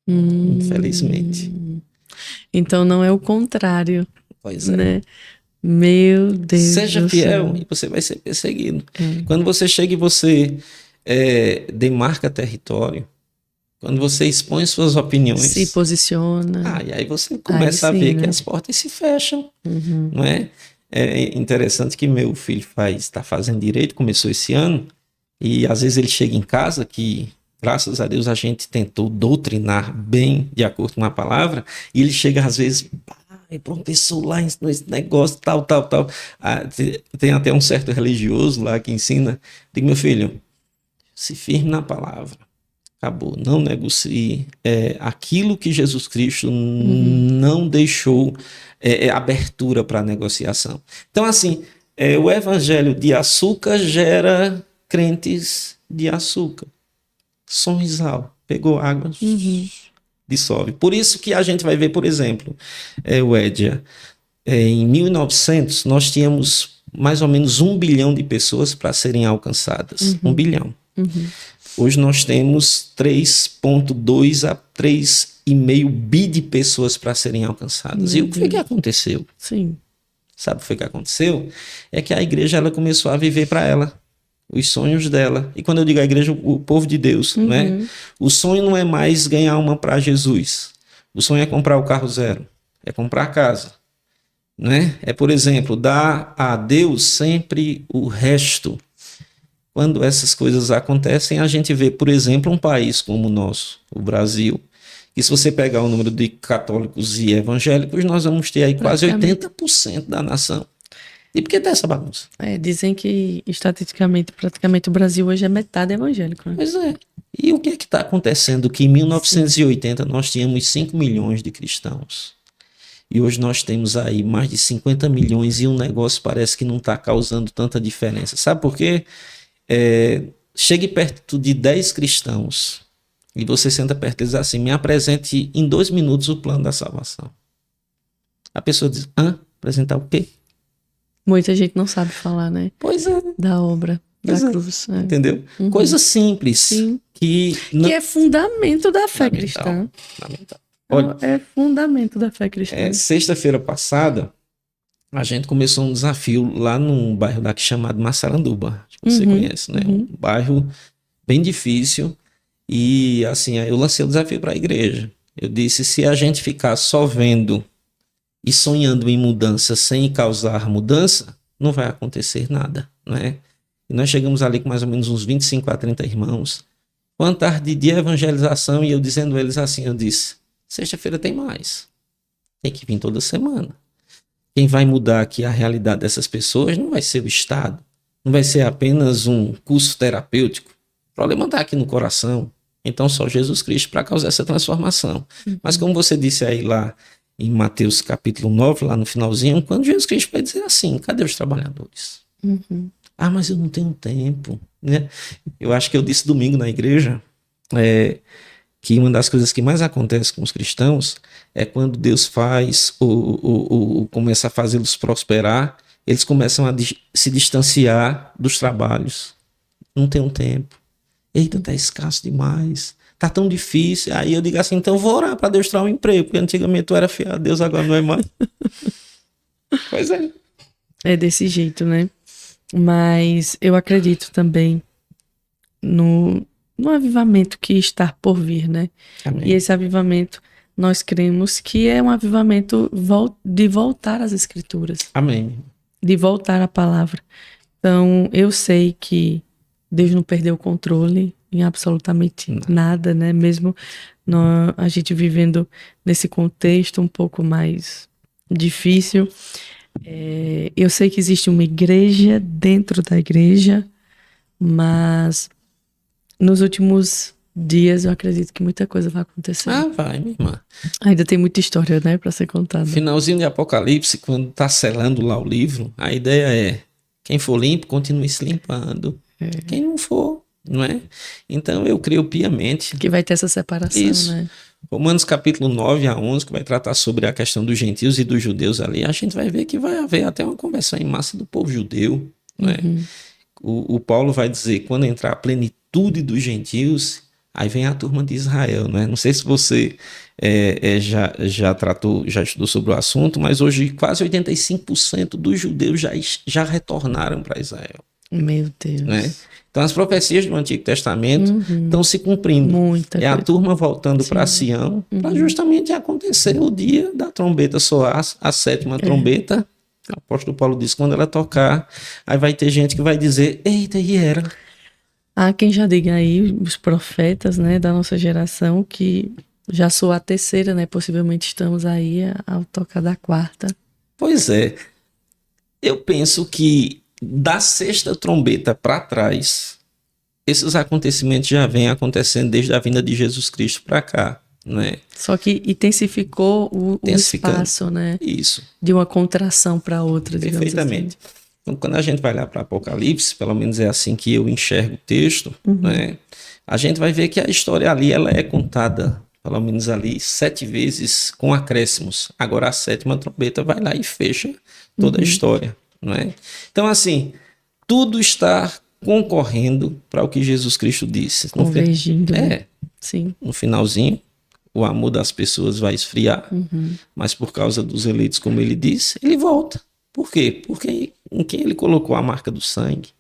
[SPEAKER 2] Infelizmente.
[SPEAKER 1] Então não é o contrário.
[SPEAKER 2] Pois é.
[SPEAKER 1] Né? Meu Deus.
[SPEAKER 2] Seja fiel e você vai ser perseguido. Quando você chega e você demarca território, Quando você expõe suas opiniões...
[SPEAKER 1] Se posiciona.
[SPEAKER 2] E aí você começa a ver que as portas se fecham, não é? É interessante que meu filho está fazendo direito, começou esse ano, e às vezes ele chega em casa que, graças a Deus, a gente tentou doutrinar bem de acordo com a palavra, e ele chega às vezes, professor, lá ensinou esse negócio, tal. Tem até um certo religioso lá que ensina, digo, meu filho, se firme na palavra. Acabou, não negocie aquilo que Jesus Cristo não deixou abertura para negociação. Então, assim, o evangelho de açúcar gera crentes de açúcar. Sonrisal, pegou água, dissolve. Por isso que a gente vai ver, por exemplo, o Édia, em 1900 nós tínhamos mais ou menos 1 bilhão de pessoas para serem alcançadas. 1 bilhão. Hoje nós temos 3,2 a 3,5 bi de pessoas para serem alcançadas. E o que foi que aconteceu?
[SPEAKER 1] Sim.
[SPEAKER 2] Sabe o que foi que aconteceu? É que a igreja ela começou a viver para ela, os sonhos dela. E quando eu digo a igreja, o povo de Deus, né? O sonho não é mais ganhar uma para Jesus. O sonho é comprar o carro zero, é comprar a casa, né? É, por exemplo, dar a Deus sempre o resto. Quando essas coisas acontecem, a gente vê, por exemplo, um país como o nosso, o Brasil, que se você pegar o número de católicos e evangélicos, nós vamos ter aí quase 80% da nação. E por que tá essa bagunça?
[SPEAKER 1] Dizem que, estatisticamente, praticamente o Brasil hoje é metade evangélico, né?
[SPEAKER 2] Pois é. E o que é que está acontecendo? Que em 1980 nós tínhamos 5 milhões de cristãos. E hoje nós temos aí mais de 50 milhões e o negócio parece que não está causando tanta diferença. Sabe por quê? Chegue perto de 10 cristãos e você senta perto e diz assim, me apresente em 2 minutos o plano da salvação. A pessoa diz, apresentar o quê?
[SPEAKER 1] Muita gente não sabe falar, né?
[SPEAKER 2] Pois é.
[SPEAKER 1] Da obra, da cruz.
[SPEAKER 2] Entendeu? Coisa simples.
[SPEAKER 1] Sim.
[SPEAKER 2] Que
[SPEAKER 1] é fundamento da fé cristã.
[SPEAKER 2] Fundamental.
[SPEAKER 1] Olha, é fundamento da fé cristã.
[SPEAKER 2] Sexta-feira passada, a gente começou um desafio lá num bairro daqui chamado Massaranduba. Você conhece, né? Um bairro bem difícil. E assim, eu lancei o desafio para a igreja. Eu disse, se a gente ficar só vendo e sonhando em mudança sem causar mudança, não vai acontecer nada, né? E nós chegamos ali com mais ou menos uns 25 a 30 irmãos. Uma tarde de evangelização e eu dizendo a eles assim, eu disse, sexta-feira tem mais. Tem que vir toda semana. Quem vai mudar aqui a realidade dessas pessoas não vai ser o Estado, não vai ser apenas um curso terapêutico. O problema está aqui no coração. Então só Jesus Cristo para causar essa transformação. Mas como você disse aí lá em Mateus capítulo 9, lá no finalzinho, quando Jesus Cristo vai dizer assim, cadê os trabalhadores? Mas eu não tenho tempo, né? Eu acho que eu disse domingo na igreja que uma das coisas que mais acontece com os cristãos é quando Deus faz ou começa a fazê-los prosperar, eles começam a se distanciar dos trabalhos. Não tenho tempo. Eita, tá escasso demais. Tá tão difícil. Aí eu digo assim, então vou orar para Deus dar um emprego, porque antigamente tu era fiel a Deus, agora não é mais. Pois é.
[SPEAKER 1] É desse jeito, né? Mas eu acredito também no avivamento que está por vir, né?
[SPEAKER 2] Amém.
[SPEAKER 1] E esse avivamento, nós cremos que é um avivamento de voltar às Escrituras.
[SPEAKER 2] Amém.
[SPEAKER 1] De voltar à palavra. Então, eu sei que Deus não perdeu o controle em absolutamente nada, né? Mesmo a gente vivendo nesse contexto um pouco mais difícil. Eu sei que existe uma igreja dentro da igreja, mas nos últimos dias eu acredito que muita coisa vai acontecer.
[SPEAKER 2] Vai, minha irmã.
[SPEAKER 1] Ainda tem muita história, né, para ser contada.
[SPEAKER 2] Finalzinho de Apocalipse, quando tá selando lá o livro, a ideia é, quem for limpo, continue se limpando. Quem não for, não é? Então eu creio piamente
[SPEAKER 1] que vai ter essa separação,
[SPEAKER 2] isso.
[SPEAKER 1] Né?
[SPEAKER 2] Romanos capítulo 9 a 11, que vai tratar sobre a questão dos gentios e dos judeus ali, a gente vai ver que vai haver até uma conversão em massa do povo judeu, não é? O Paulo vai dizer, quando entrar a plenitude dos gentios, aí vem a turma de Israel, não é? Não sei se você já estudou sobre o assunto, mas hoje quase 85% dos judeus já retornaram para Israel.
[SPEAKER 1] Meu Deus.
[SPEAKER 2] Né? Então as profecias do Antigo Testamento estão se cumprindo.
[SPEAKER 1] Muita
[SPEAKER 2] É a
[SPEAKER 1] coisa.
[SPEAKER 2] turma voltando para Sião para justamente acontecer o dia da trombeta soar, a sétima trombeta. O apóstolo Paulo diz, quando ela tocar, aí vai ter gente que vai dizer, eita, e era?
[SPEAKER 1] Há quem já diga aí, os profetas, né, da nossa geração, que já soa a terceira, né? Possivelmente estamos aí ao tocar da quarta.
[SPEAKER 2] Pois é. Eu penso que da sexta trombeta para trás, esses acontecimentos já vêm acontecendo desde a vinda de Jesus Cristo para cá, né?
[SPEAKER 1] Só que intensificou o
[SPEAKER 2] Intensificando.
[SPEAKER 1] espaço, né?
[SPEAKER 2] Isso,
[SPEAKER 1] De uma contração para outra, digamos
[SPEAKER 2] perfeitamente.
[SPEAKER 1] assim.
[SPEAKER 2] Então, quando a gente vai lá para Apocalipse, pelo menos é assim que eu enxergo o texto, né? A gente vai ver que a história ali ela é contada, pelo menos ali, 7 vezes com acréscimos. Agora a sétima trombeta vai lá e fecha toda a história, não é? Então, assim, tudo está concorrendo para o que Jesus Cristo disse.
[SPEAKER 1] Convergindo, né?
[SPEAKER 2] É,
[SPEAKER 1] Sim.
[SPEAKER 2] no finalzinho, o amor das pessoas vai esfriar, mas por causa dos eleitos, como ele disse, ele volta. Por quê? Porque em quem ele colocou a marca do sangue,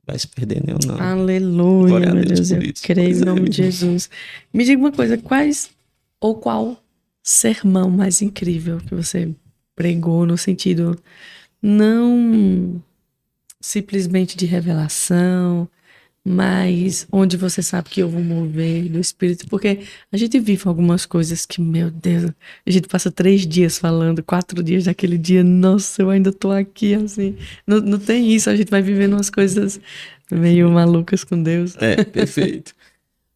[SPEAKER 2] vai se perder nem ou não.
[SPEAKER 1] Aleluia,
[SPEAKER 2] Glória a
[SPEAKER 1] meu
[SPEAKER 2] Deus
[SPEAKER 1] Deus,
[SPEAKER 2] por
[SPEAKER 1] eu
[SPEAKER 2] isso.
[SPEAKER 1] creio
[SPEAKER 2] Pois
[SPEAKER 1] em
[SPEAKER 2] é,
[SPEAKER 1] nome
[SPEAKER 2] meu
[SPEAKER 1] de
[SPEAKER 2] irmão.
[SPEAKER 1] Jesus. Me diga uma coisa, qual sermão mais incrível que você pregou no sentido não simplesmente de revelação, mas onde você sabe que houve um mover do Espírito, porque a gente vive algumas coisas que, meu Deus, a gente passa 3 dias falando, 4 dias daquele dia, nossa, eu ainda tô aqui, assim, não tem isso, a gente vai vivendo umas coisas meio malucas com Deus.
[SPEAKER 2] É, perfeito.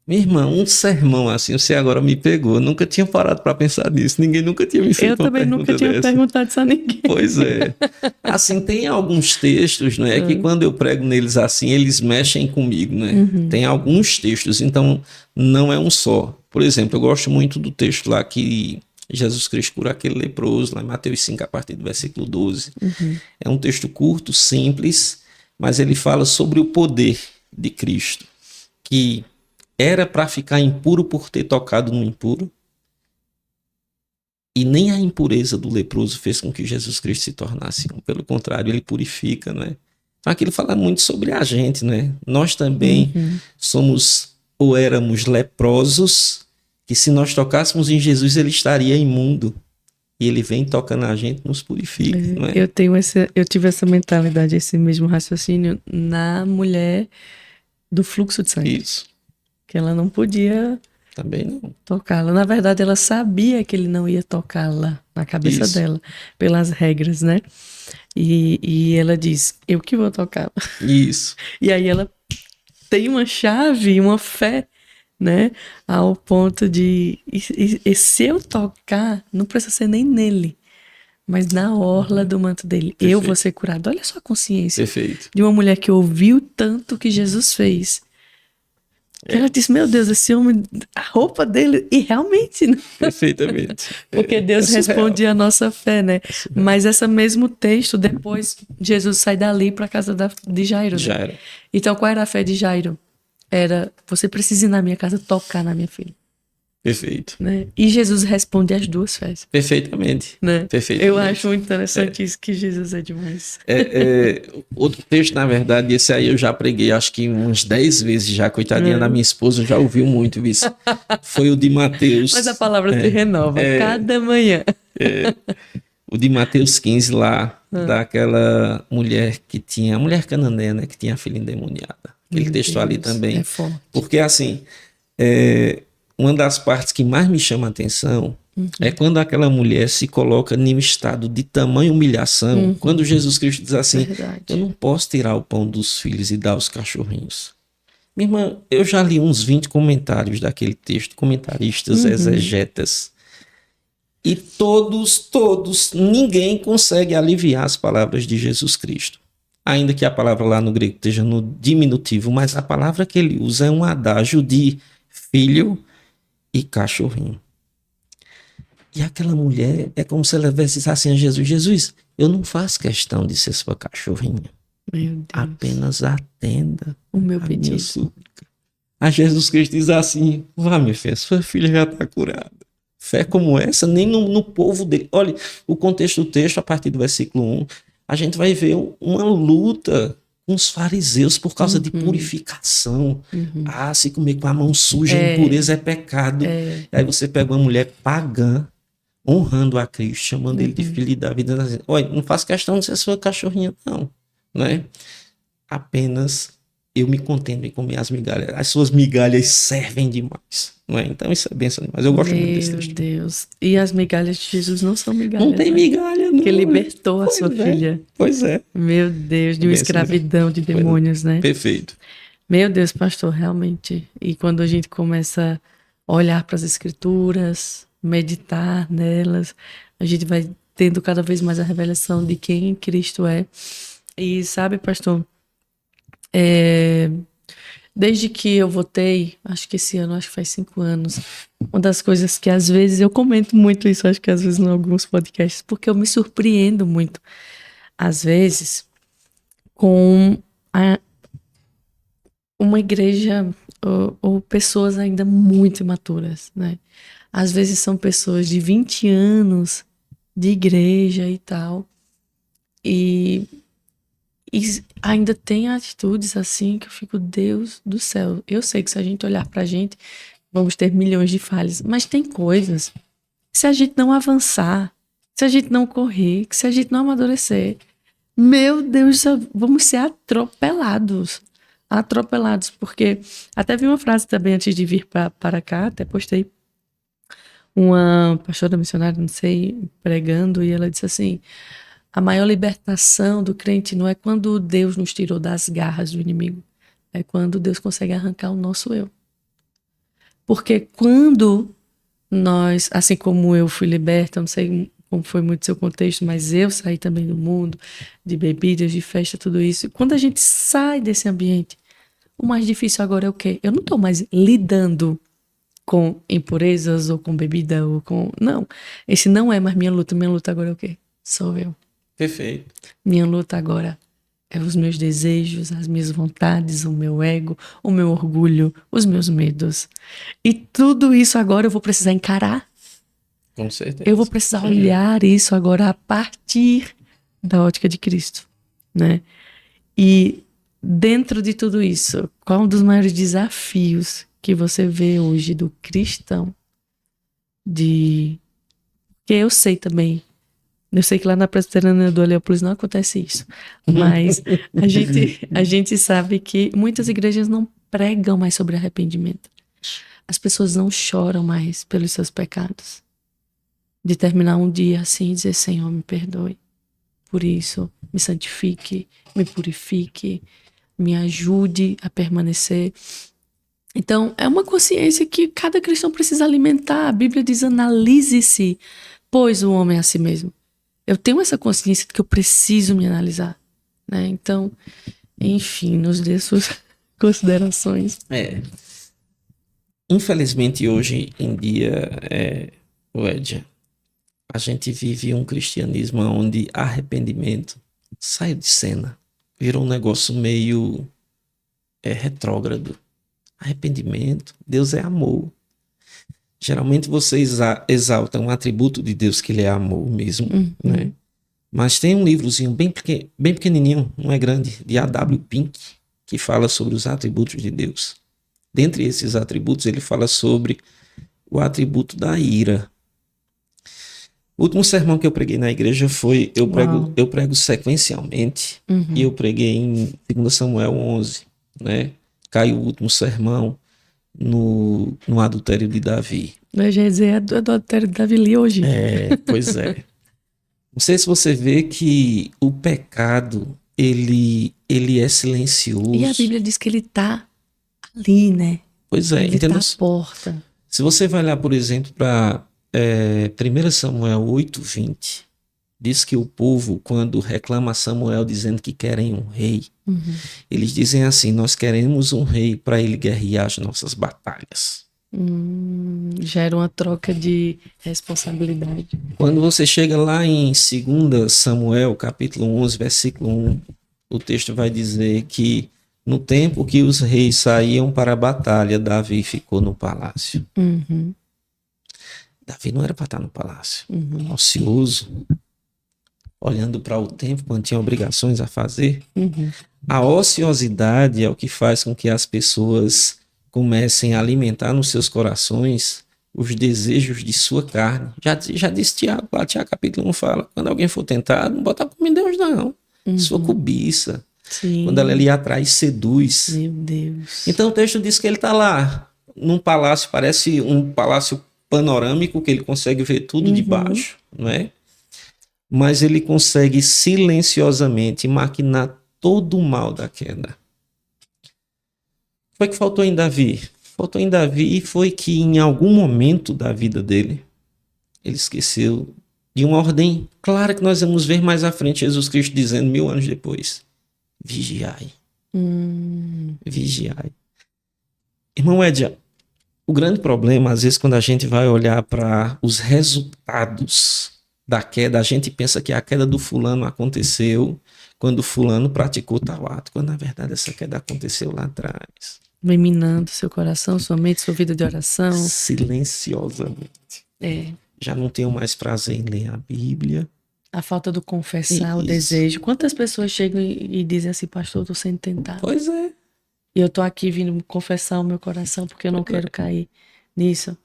[SPEAKER 2] Minha irmã, um sermão assim, você agora me pegou. Eu nunca tinha parado para pensar nisso. Ninguém nunca tinha me feito
[SPEAKER 1] Eu
[SPEAKER 2] uma
[SPEAKER 1] também nunca
[SPEAKER 2] pergunta
[SPEAKER 1] tinha
[SPEAKER 2] dessa.
[SPEAKER 1] perguntado isso a ninguém.
[SPEAKER 2] Pois é. Assim, tem alguns textos, né, que quando eu prego neles assim, eles mexem comigo, né? Tem alguns textos, então não é um só. Por exemplo, eu gosto muito do texto lá que Jesus Cristo cura aquele leproso, lá em Mateus 5, a partir do versículo 12. É um texto curto, simples, mas ele fala sobre o poder de Cristo, que era para ficar impuro por ter tocado no impuro, e nem a impureza do leproso fez com que Jesus Cristo se tornasse um. Pelo contrário, ele purifica, né? Então aquilo fala muito sobre a gente, né? Nós também somos ou éramos leprosos, que se nós tocássemos em Jesus, ele estaria imundo. E ele vem tocando a gente, nos purifica, não é?
[SPEAKER 1] Eu tive essa mentalidade, esse mesmo raciocínio na mulher do fluxo de sangue.
[SPEAKER 2] Isso.
[SPEAKER 1] Que ela não podia
[SPEAKER 2] Também não.
[SPEAKER 1] tocá-la. Na verdade, ela sabia que ele não ia tocá-la na cabeça
[SPEAKER 2] Isso.
[SPEAKER 1] dela, pelas regras, né? E ela diz, eu que vou tocá-la.
[SPEAKER 2] Isso.
[SPEAKER 1] E aí ela tem uma chave, uma fé, né? Ao ponto de, e se eu tocar, não precisa ser nem nele, mas na orla do manto dele. Eu
[SPEAKER 2] Perfeito.
[SPEAKER 1] vou ser curado. Olha só a consciência
[SPEAKER 2] Perfeito.
[SPEAKER 1] de uma mulher que ouviu tanto que Jesus fez. Que ela disse, meu Deus, esse homem, a roupa dele, e realmente, né?
[SPEAKER 2] Perfeitamente.
[SPEAKER 1] Porque Deus
[SPEAKER 2] surreal.
[SPEAKER 1] responde a nossa fé, né? Mas esse mesmo texto, depois Jesus sai dali para a casa de Jairo, né?
[SPEAKER 2] Já era.
[SPEAKER 1] Então, qual era a fé de Jairo? Era, você precisa ir na minha casa tocar na minha filha,
[SPEAKER 2] Perfeito.
[SPEAKER 1] né? E Jesus responde as duas fés,
[SPEAKER 2] Perfeitamente.
[SPEAKER 1] né?
[SPEAKER 2] Perfeitamente.
[SPEAKER 1] Eu acho muito interessante isso, que Jesus é demais.
[SPEAKER 2] Outro texto, na verdade, esse aí eu já preguei, acho que umas 10 vezes já, coitadinha da minha esposa, já ouviu muito isso. Foi o de Mateus.
[SPEAKER 1] Mas a palavra se renova cada manhã.
[SPEAKER 2] O de Mateus 15 lá, daquela mulher que tinha, a mulher cananeia, né, que tinha a filha endemoniada. Aquele
[SPEAKER 1] Meu
[SPEAKER 2] texto ali
[SPEAKER 1] Deus,
[SPEAKER 2] também.
[SPEAKER 1] é forte.
[SPEAKER 2] Porque assim, uma das partes que mais me chama a atenção é quando aquela mulher se coloca em um estado de tamanha humilhação, quando Jesus Cristo diz assim,
[SPEAKER 1] Verdade.
[SPEAKER 2] eu não posso tirar o pão dos filhos e dar aos cachorrinhos. Minha irmã, eu já li uns 20 comentários daquele texto, comentaristas, exegetas, e todos, ninguém consegue aliviar as palavras de Jesus Cristo. Ainda que a palavra lá no grego esteja no diminutivo, mas a palavra que ele usa é um adágio de filho e cachorrinho. E aquela mulher é como se ela dissesse assim a Jesus, Jesus, eu não faço questão de ser sua cachorrinha.
[SPEAKER 1] Meu Deus.
[SPEAKER 2] Apenas atenda
[SPEAKER 1] O meu
[SPEAKER 2] a minha
[SPEAKER 1] pedido.
[SPEAKER 2] súplica. A Jesus Cristo diz assim, vá minha filha, sua filha já está curada. Fé como essa, nem no povo dele. Olha, o contexto do texto, a partir do versículo 1, a gente vai ver uma luta com os fariseus por causa de purificação. Se comer com a mão suja, impureza é pecado. Aí você pega uma mulher pagã, honrando a Cristo, chamando ele de filho da vida. Olha, não faço questão de ser sua cachorrinha, não. Né? Apenas eu me contento em comer as migalhas. As suas migalhas servem demais. Não é? Então isso é bênção demais. Eu gosto muito desse texto.
[SPEAKER 1] Meu Deus. E as migalhas de Jesus não são migalhas.
[SPEAKER 2] Não tem migalha, não.
[SPEAKER 1] Que libertou a sua filha.
[SPEAKER 2] Pois é.
[SPEAKER 1] Meu Deus, de uma escravidão de demônios, né?
[SPEAKER 2] Perfeito.
[SPEAKER 1] Meu Deus, pastor, realmente. E quando a gente começa a olhar para as escrituras, meditar nelas, a gente vai tendo cada vez mais a revelação de quem Cristo é. E sabe, pastor, desde que eu votei, acho que esse ano, acho que faz 5 anos, uma das coisas que às vezes eu comento muito isso, acho que às vezes em alguns podcasts, porque eu me surpreendo muito, às vezes, com uma igreja ou pessoas ainda muito imaturas, né? Às vezes são pessoas de 20 anos de igreja e tal, e ainda tem atitudes assim que eu fico, Deus do céu. Eu sei que se a gente olhar pra gente, vamos ter milhões de falhas, mas tem coisas que se a gente não avançar, se a gente não correr, que se a gente não amadurecer, meu Deus, vamos ser atropelados, porque até vi uma frase também antes de vir para cá, até postei, uma pastora missionária, não sei, pregando, e ela disse assim: a maior libertação do crente não é quando Deus nos tirou das garras do inimigo, é quando Deus consegue arrancar o nosso eu. Porque quando nós, assim como eu fui liberta, não sei como foi muito seu contexto, mas eu saí também do mundo, de bebidas, de festa, tudo isso. E quando a gente sai desse ambiente, o mais difícil agora é o quê? Eu não estou mais lidando com impurezas ou com bebida ou com... Não, esse não é mais minha luta agora é o quê? Sou eu.
[SPEAKER 2] Perfeito.
[SPEAKER 1] Minha luta agora é os meus desejos, as minhas vontades, o meu ego, o meu orgulho, os meus medos. E tudo isso agora eu vou precisar encarar.
[SPEAKER 2] Com certeza.
[SPEAKER 1] Eu vou precisar olhar isso agora a partir da ótica de Cristo, né? E dentro de tudo isso, qual um dos maiores desafios que você vê hoje do cristão? Porque eu sei também, eu sei que lá na Presbiteriana do Heliópolis não acontece isso, mas a gente sabe que muitas igrejas não pregam mais sobre arrependimento. As pessoas não choram mais pelos seus pecados. De terminar um dia assim e dizer: Senhor, me perdoe por isso, me santifique, me purifique, me ajude a permanecer. Então, é uma consciência que cada cristão precisa alimentar. A Bíblia diz: analise-se, pois o homem é a si mesmo. Eu tenho essa consciência de que eu preciso me analisar, né? Então, enfim, nos dê suas considerações.
[SPEAKER 2] Infelizmente, hoje em dia, Edja, a gente vive um cristianismo onde arrependimento saiu de cena. Virou um negócio meio retrógrado. Arrependimento, Deus é amor. Geralmente você exalta um atributo de Deus, que ele é amor mesmo, né? Mas tem um livrozinho bem pequenininho, não é grande, de A.W. Pink, que fala sobre os atributos de Deus. Dentre esses atributos, ele fala sobre o atributo da ira. O último sermão que eu preguei na igreja foi, eu prego sequencialmente, e eu preguei em 2 Samuel 11, né? Caiu o último sermão no adultério de Davi.
[SPEAKER 1] Eu já ia dizer, do adultério de Davi li hoje.
[SPEAKER 2] Pois é. Não sei se você vê que o pecado, ele é silencioso.
[SPEAKER 1] E a Bíblia diz que ele está ali, né?
[SPEAKER 2] Pois é.
[SPEAKER 1] Ele está à porta.
[SPEAKER 2] Se você vai lá, por exemplo, para 1 Samuel 8:20, diz que o povo, quando reclama a Samuel dizendo que querem um rei, eles dizem assim: nós queremos um rei para ele guerrear as nossas batalhas.
[SPEAKER 1] Já era uma troca de responsabilidade.
[SPEAKER 2] Quando você chega lá em 2 Samuel, capítulo 11, versículo 1, o texto vai dizer que no tempo que os reis saíam para a batalha, Davi ficou no palácio. Davi não era para estar no palácio, ocioso. olhando para o tempo quando tinha obrigações a fazer. A ociosidade é o que faz com que as pessoas comecem a alimentar nos seus corações os desejos de sua carne. Já disse Tiago, lá Tiago capítulo 1 fala, quando alguém for tentado, não bota como em Deus não. Sua cobiça.
[SPEAKER 1] Sim.
[SPEAKER 2] Quando ela lhe atrai, seduz.
[SPEAKER 1] Meu Deus.
[SPEAKER 2] Então o texto diz que ele está lá, num palácio, parece um palácio panorâmico, que ele consegue ver tudo de baixo, não é? Mas ele consegue silenciosamente maquinar todo o mal da queda. O que foi que faltou em Davi? Faltou em Davi foi que em algum momento da vida dele, ele esqueceu de uma ordem clara que nós vamos ver mais à frente, Jesus Cristo dizendo 1000 anos depois, vigiai. Vigiai. Irmão Edia, o grande problema, às vezes, quando a gente vai olhar para os resultados da queda, a gente pensa que a queda do fulano aconteceu quando o fulano praticou tal ato, quando na verdade essa queda aconteceu lá atrás.
[SPEAKER 1] Vem minando seu coração, sua mente, sua vida de oração.
[SPEAKER 2] Silenciosamente. Já não tenho mais prazer em ler a Bíblia.
[SPEAKER 1] A falta do confessar, o desejo. Quantas pessoas chegam e dizem assim, pastor, eu tô sendo tentado.
[SPEAKER 2] Pois é.
[SPEAKER 1] E eu tô aqui vindo confessar o meu coração porque eu não quero cair nisso.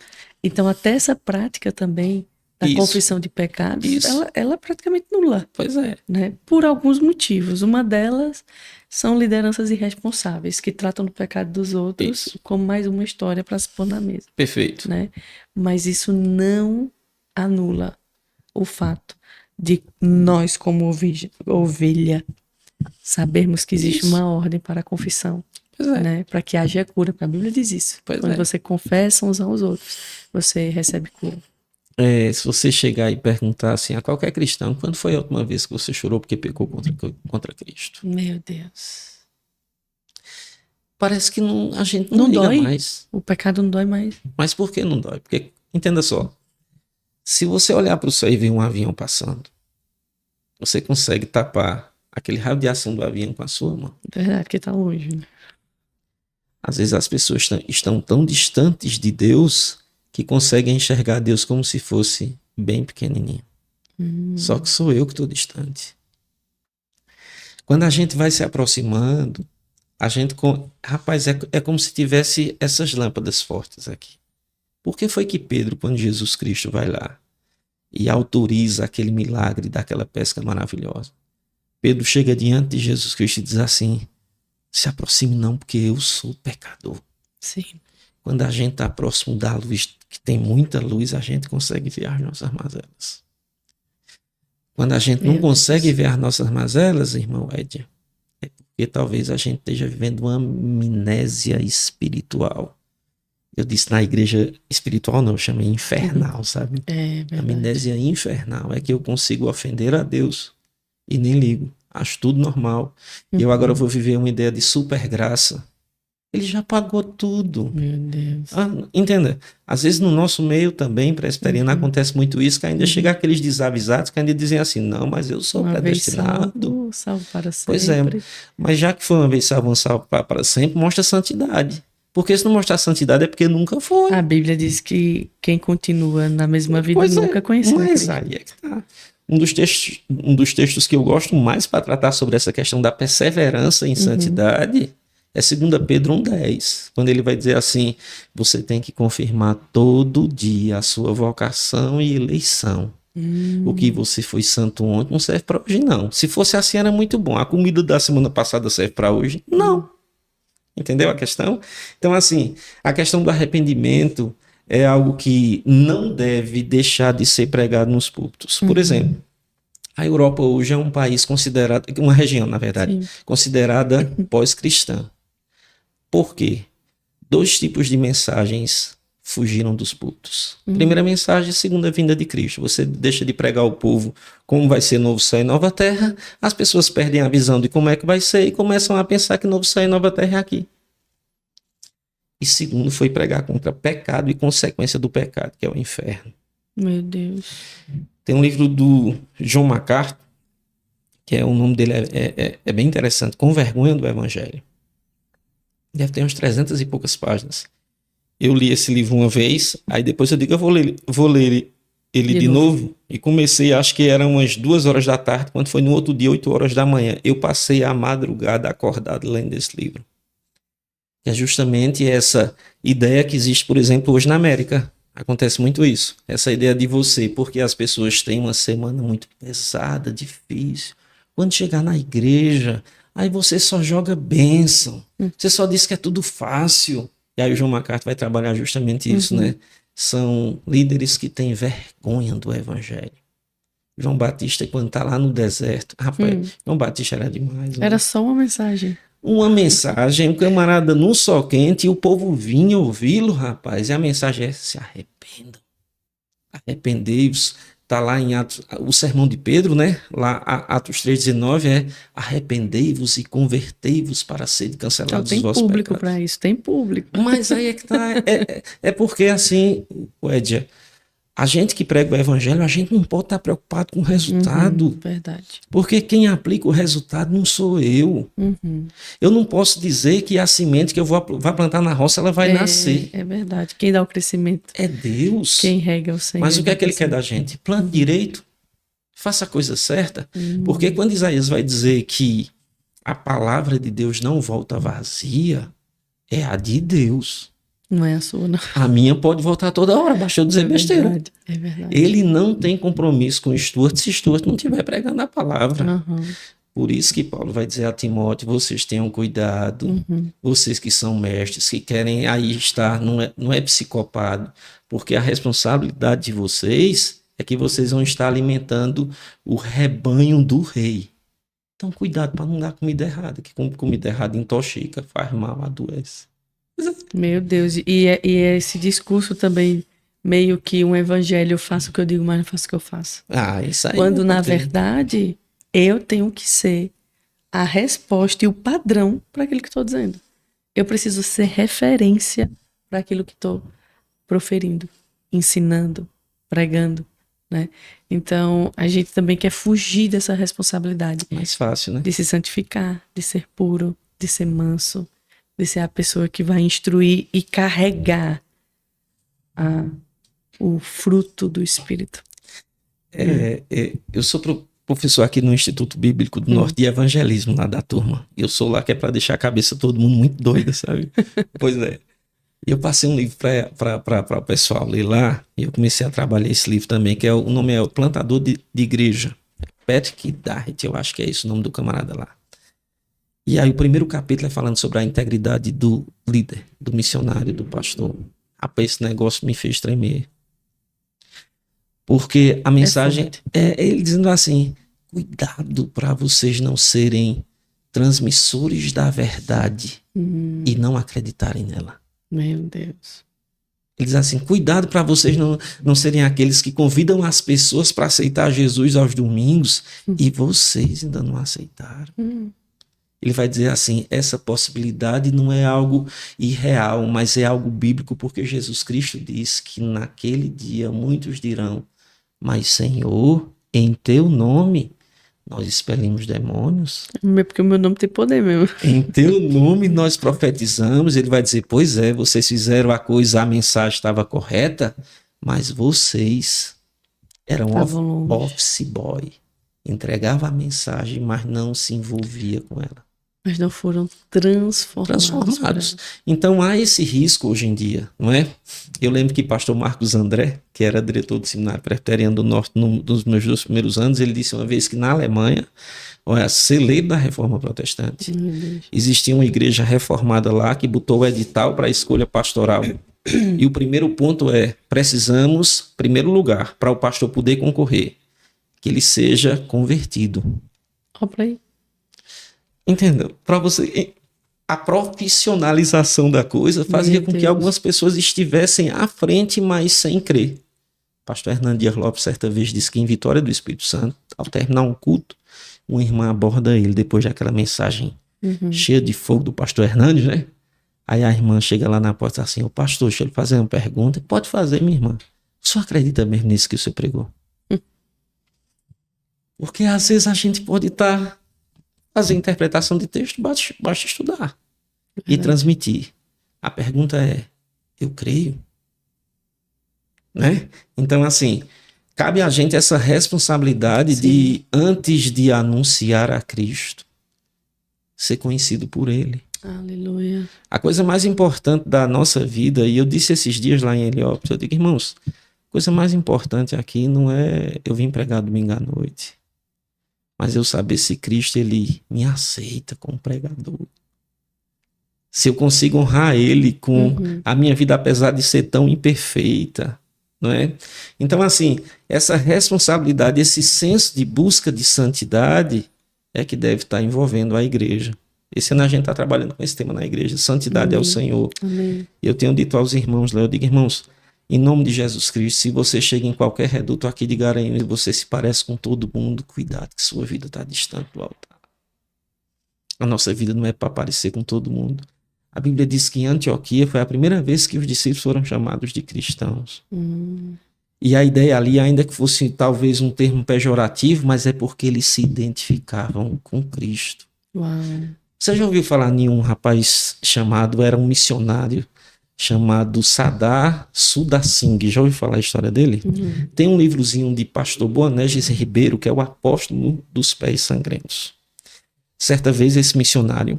[SPEAKER 1] Então, até essa prática também da confissão de pecados, ela é praticamente nula.
[SPEAKER 2] Pois é.
[SPEAKER 1] Né? Por alguns motivos. Uma delas são lideranças irresponsáveis que tratam do pecado dos outros como mais uma história para se pôr na mesa.
[SPEAKER 2] Perfeito.
[SPEAKER 1] Né? Mas isso não anula o fato de nós, como ovelha, sabermos que existe uma ordem para a confissão. Né? Para que haja cura, porque a Bíblia diz isso. Quando você confessa uns aos outros, você recebe cura.
[SPEAKER 2] Se você chegar e perguntar assim a qualquer cristão, quando foi a última vez que você chorou porque pecou contra Cristo?
[SPEAKER 1] Meu Deus.
[SPEAKER 2] Parece que a gente não liga
[SPEAKER 1] dói
[SPEAKER 2] mais.
[SPEAKER 1] O pecado não dói mais.
[SPEAKER 2] Mas por que não dói? Porque, entenda só, se você olhar para o céu e ver um avião passando, você consegue tapar aquele raio de ação do avião com a sua mão.
[SPEAKER 1] Verdade, porque está longe. Né?
[SPEAKER 2] Às vezes as pessoas estão tão distantes de Deus que conseguem enxergar Deus como se fosse bem pequenininho. Só que sou eu que estou distante. Quando a gente vai se aproximando, a gente... Rapaz, é como se tivesse essas lâmpadas fortes aqui. Por que foi que Pedro, quando Jesus Cristo vai lá e autoriza aquele milagre daquela pesca maravilhosa, Pedro chega diante de Jesus Cristo e diz assim, se aproxime não, porque eu sou pecador.
[SPEAKER 1] Sim.
[SPEAKER 2] Quando a gente está próximo da luz, que tem muita luz, a gente consegue ver as nossas mazelas. Quando a gente não consegue ver as nossas mazelas, irmão Edia, é porque talvez a gente esteja vivendo uma amnésia espiritual. Eu disse na igreja espiritual, não, eu chamei infernal, sabe?
[SPEAKER 1] É verdade.
[SPEAKER 2] Amnésia infernal é que eu consigo ofender a Deus e nem ligo. Acho tudo normal. E eu agora vou viver uma ideia de super graça. Ele já pagou tudo.
[SPEAKER 1] Meu Deus.
[SPEAKER 2] Entenda? Às vezes no nosso meio também, presbiteriano, acontece muito isso, que ainda chega aqueles desavisados que ainda dizem assim, não, mas eu sou predestinado.
[SPEAKER 1] Salvo para sempre.
[SPEAKER 2] Pois é, mas já que foi uma vez salvo para sempre, mostra santidade. Porque se não mostrar santidade é porque nunca foi.
[SPEAKER 1] A Bíblia diz que quem continua na mesma vida nunca conheceu.
[SPEAKER 2] Mas aí é que tá. Um dos textos que eu gosto mais para tratar sobre essa questão da perseverança em santidade é 2 Pedro 1,10, quando ele vai dizer assim, você tem que confirmar todo dia a sua vocação e eleição. O que você foi santo ontem não serve para hoje, não. Se fosse assim, era muito bom. A comida da semana passada serve para hoje? Não. Entendeu a questão? Então, assim, a questão do arrependimento é algo que não deve deixar de ser pregado nos púlpitos. Por exemplo, a Europa hoje é um país considerado, uma região, na verdade, considerada pós-cristã. Por quê? 2 tipos de mensagens fugiram dos púlpitos. Primeira mensagem, segunda vinda de Cristo. Você deixa de pregar ao povo como vai ser novo céu e nova terra, as pessoas perdem a visão de como é que vai ser e começam a pensar que novo céu e nova terra é aqui. E segundo foi pregar contra pecado e consequência do pecado, que é o inferno.
[SPEAKER 1] Meu Deus.
[SPEAKER 2] Tem um livro do John MacArthur, que o nome dele é bem interessante, Com Vergonha do Evangelho. Deve ter uns 300 e poucas páginas. Eu li esse livro uma vez, aí depois eu digo, eu vou ler ele de novo e comecei, acho que eram umas 2 horas da tarde, quando foi no outro dia, 8 horas da manhã. Eu passei a madrugada acordado lendo esse livro. É justamente essa ideia que existe, por exemplo, hoje na América. Acontece muito isso. Essa ideia de você, porque as pessoas têm uma semana muito pesada, difícil. Quando chegar na igreja, aí você só joga bênção. Você só diz que é tudo fácil. E aí o John MacArthur vai trabalhar justamente isso, né? São líderes que têm vergonha do evangelho. João Batista, quando está lá no deserto, rapaz, João Batista era demais.
[SPEAKER 1] Era só uma mensagem.
[SPEAKER 2] Uma mensagem, um camarada num sol quente, e o povo vinha ouvi-lo, rapaz. E a mensagem é: se arrependam. Arrependei-vos. Está lá em Atos, o sermão de Pedro, né? Lá, Atos 3,19 é: arrependei-vos e convertei-vos para serem cancelados os vossos pecados.
[SPEAKER 1] Tem público para isso, tem público.
[SPEAKER 2] Mas aí é que tá. É porque assim, Edja, a gente que prega o evangelho, a gente não pode estar preocupado com o resultado.
[SPEAKER 1] Verdade.
[SPEAKER 2] Porque quem aplica o resultado não sou eu. Eu não posso dizer que a semente que eu vou plantar na roça, ela vai nascer.
[SPEAKER 1] É verdade. Quem dá o crescimento?
[SPEAKER 2] É Deus.
[SPEAKER 1] Quem rega o Senhor.
[SPEAKER 2] Mas o que é que ele quer da gente? Plante direito, faça a coisa certa. Porque quando Isaías vai dizer que a palavra de Deus não volta vazia, é a de Deus.
[SPEAKER 1] Não é a sua, não.
[SPEAKER 2] A minha pode voltar toda hora, basta eu dizer besteira.
[SPEAKER 1] É verdade.
[SPEAKER 2] Ele não tem compromisso com Stuart se Stuart não estiver pregando a palavra. Por isso que Paulo vai dizer a Timóteo: vocês tenham cuidado, vocês que são mestres, que querem aí estar, não é psicopado, porque a responsabilidade de vocês é que vocês vão estar alimentando o rebanho do rei. Então cuidado para não dar comida errada, que comida errada intoxica, faz mal, adoece.
[SPEAKER 1] Meu Deus, e esse discurso também, meio que um evangelho: eu faço o que eu digo, mas não faço o que eu faço.
[SPEAKER 2] Isso aí.
[SPEAKER 1] Quando, na verdade, eu tenho que ser a resposta e o padrão para aquilo que estou dizendo. Eu preciso ser referência para aquilo que estou proferindo, ensinando, pregando, né? Então, a gente também quer fugir dessa responsabilidade.
[SPEAKER 2] Mais fácil, né?
[SPEAKER 1] De se santificar, de ser puro, de ser manso, de ser a pessoa que vai instruir e carregar o fruto do Espírito.
[SPEAKER 2] Eu sou professor aqui no Instituto Bíblico do Norte de Evangelismo, lá da turma. Eu sou lá que é para deixar a cabeça de todo mundo muito doida, sabe? Pois é. E eu passei um livro para o pessoal ler lá, e eu comecei a trabalhar esse livro também, que o nome é O Plantador de Igreja. Patrick Darrett, eu acho que é esse o nome do camarada lá. E aí o primeiro capítulo é falando sobre a integridade do líder, do missionário, do pastor. Rapaz, esse negócio me fez tremer. Porque a mensagem é ele dizendo assim: cuidado para vocês não serem transmissores da verdade e não acreditarem nela.
[SPEAKER 1] Meu Deus.
[SPEAKER 2] Ele diz assim: cuidado para vocês não serem aqueles que convidam as pessoas para aceitar Jesus aos domingos e vocês ainda não aceitaram. Ele vai dizer assim: essa possibilidade não é algo irreal, mas é algo bíblico, porque Jesus Cristo diz que naquele dia muitos dirão: mas Senhor, em teu nome nós expelimos demônios.
[SPEAKER 1] Porque o meu nome tem poder mesmo.
[SPEAKER 2] Em teu nome nós profetizamos. Ele vai dizer: pois é, vocês fizeram a coisa, a mensagem estava correta, mas vocês eram office boy. Entregava a mensagem, mas não se envolvia com ela.
[SPEAKER 1] Mas não foram transformados.
[SPEAKER 2] Então há esse risco hoje em dia, não é? Eu lembro que pastor Marcos André, que era diretor do Seminário Presbiteriano do Norte nos meus 2 primeiros anos, ele disse uma vez que na Alemanha, celeiro da Reforma Protestante, existia uma igreja reformada lá que botou o edital para a escolha pastoral. E o primeiro ponto é: precisamos, em primeiro lugar, para o pastor poder concorrer, que ele seja convertido.
[SPEAKER 1] Olha para aí.
[SPEAKER 2] Entendeu? Para você, a profissionalização da coisa fazia com que algumas pessoas estivessem à frente, mas sem crer. Pastor Hernando Dias Lopes certa vez disse que em Vitória do Espírito Santo, ao terminar um culto, uma irmã aborda ele depois daquela mensagem cheia de fogo do pastor Hernandes, né? Aí a irmã chega lá na porta assim: ô pastor, deixa eu lhe fazer uma pergunta. Pode fazer, minha irmã. O senhor acredita mesmo nisso que o senhor pregou? Porque às vezes a gente pode estar fazer interpretação de texto, basta estudar e transmitir. A pergunta é: eu creio? Né? Então, assim, cabe a gente essa responsabilidade de, antes de anunciar a Cristo, ser conhecido por Ele.
[SPEAKER 1] Aleluia.
[SPEAKER 2] A coisa mais importante da nossa vida, e eu disse esses dias lá em Heliópolis, eu digo, irmãos, a coisa mais importante aqui não é eu vim pregar domingo à noite, mas eu saber se Cristo ele me aceita como pregador. Se eu consigo honrar Ele com a minha vida, apesar de ser tão imperfeita, não é? Então, assim, essa responsabilidade, esse senso de busca de santidade é que deve estar envolvendo a igreja. Esse ano a gente está trabalhando com esse tema na igreja, santidade ao Senhor.
[SPEAKER 1] Amém.
[SPEAKER 2] Eu tenho dito aos irmãos lá, eu digo, irmãos, em nome de Jesus Cristo, se você chega em qualquer reduto aqui de Garanhuns e você se parece com todo mundo, cuidado que sua vida está distante do altar. A nossa vida não é para parecer com todo mundo. A Bíblia diz que em Antioquia foi a primeira vez que os discípulos foram chamados de cristãos. E a ideia ali, ainda que fosse talvez um termo pejorativo, mas é porque eles se identificavam com Cristo.
[SPEAKER 1] Uau.
[SPEAKER 2] Você já ouviu falar em um rapaz chamado, era um missionário, chamado Sadar Sudasingh? Já ouviu falar a história dele? Tem um livrozinho de pastor Boanerges Ribeiro, que é o apóstolo dos pés sangrentos. Certa vez esse missionário,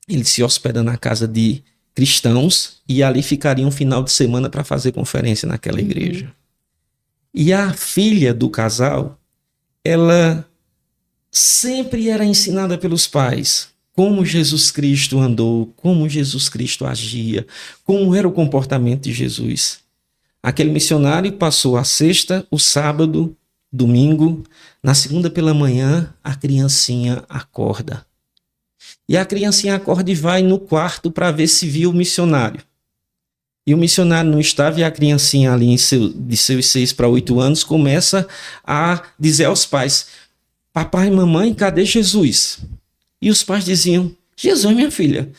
[SPEAKER 2] ele se hospeda na casa de cristãos e ali ficaria um final de semana para fazer conferência naquela igreja. E a filha do casal, ela sempre era ensinada pelos pais como Jesus Cristo andou, como Jesus Cristo agia, como era o comportamento de Jesus. Aquele missionário passou a sexta, o sábado, domingo, na segunda pela manhã, a criancinha acorda. E a criancinha acorda e vai no quarto para ver se viu o missionário. E o missionário não estava, e a criancinha ali de seus 6 para 8 anos começa a dizer aos pais, papai e mamãe, cadê Jesus? E os pais diziam, Jesus, minha filha.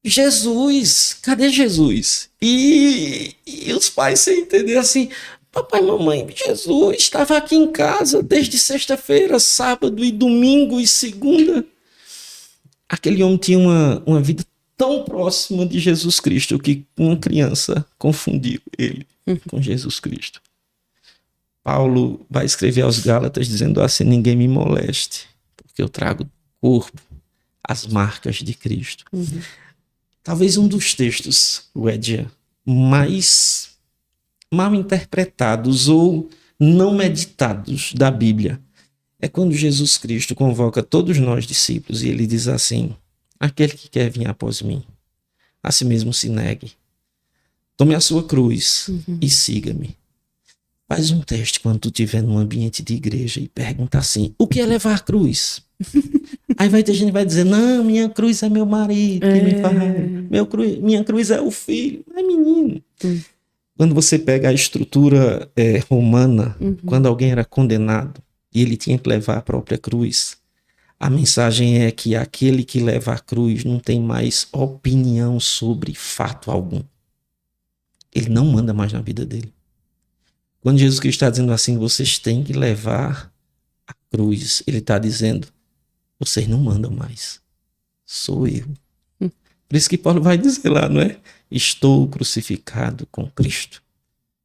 [SPEAKER 2] Jesus, cadê Jesus? E os pais sem entender assim, papai e mamãe, Jesus estava aqui em casa desde sexta-feira, sábado e domingo e segunda. Aquele homem tinha uma vida tão próxima de Jesus Cristo que uma criança confundiu ele com Jesus Cristo. Paulo vai escrever aos Gálatas dizendo assim, ninguém me moleste, porque eu trago no corpo as marcas de Cristo. Talvez um dos textos, Wedia, mais mal interpretados ou não meditados da Bíblia é quando Jesus Cristo convoca todos nós discípulos e ele diz assim, aquele que quer vir após mim, a si mesmo se negue, tome a sua cruz e siga-me. Faz um teste quando tu estiver num ambiente de igreja e pergunta assim, o que é levar cruz? Aí vai ter gente que vai dizer, não, minha cruz é meu marido que me faz, minha cruz é o filho. Mas menino, quando você pega a estrutura romana, quando alguém era condenado e ele tinha que levar a própria cruz, a mensagem é que aquele que leva a cruz não tem mais opinião sobre fato algum. Ele não manda mais na vida dele. Quando Jesus Cristo está dizendo assim, vocês têm que levar a cruz, ele está dizendo, vocês não mandam mais, sou eu. Por isso que Paulo vai dizer lá, não é? Estou crucificado com Cristo.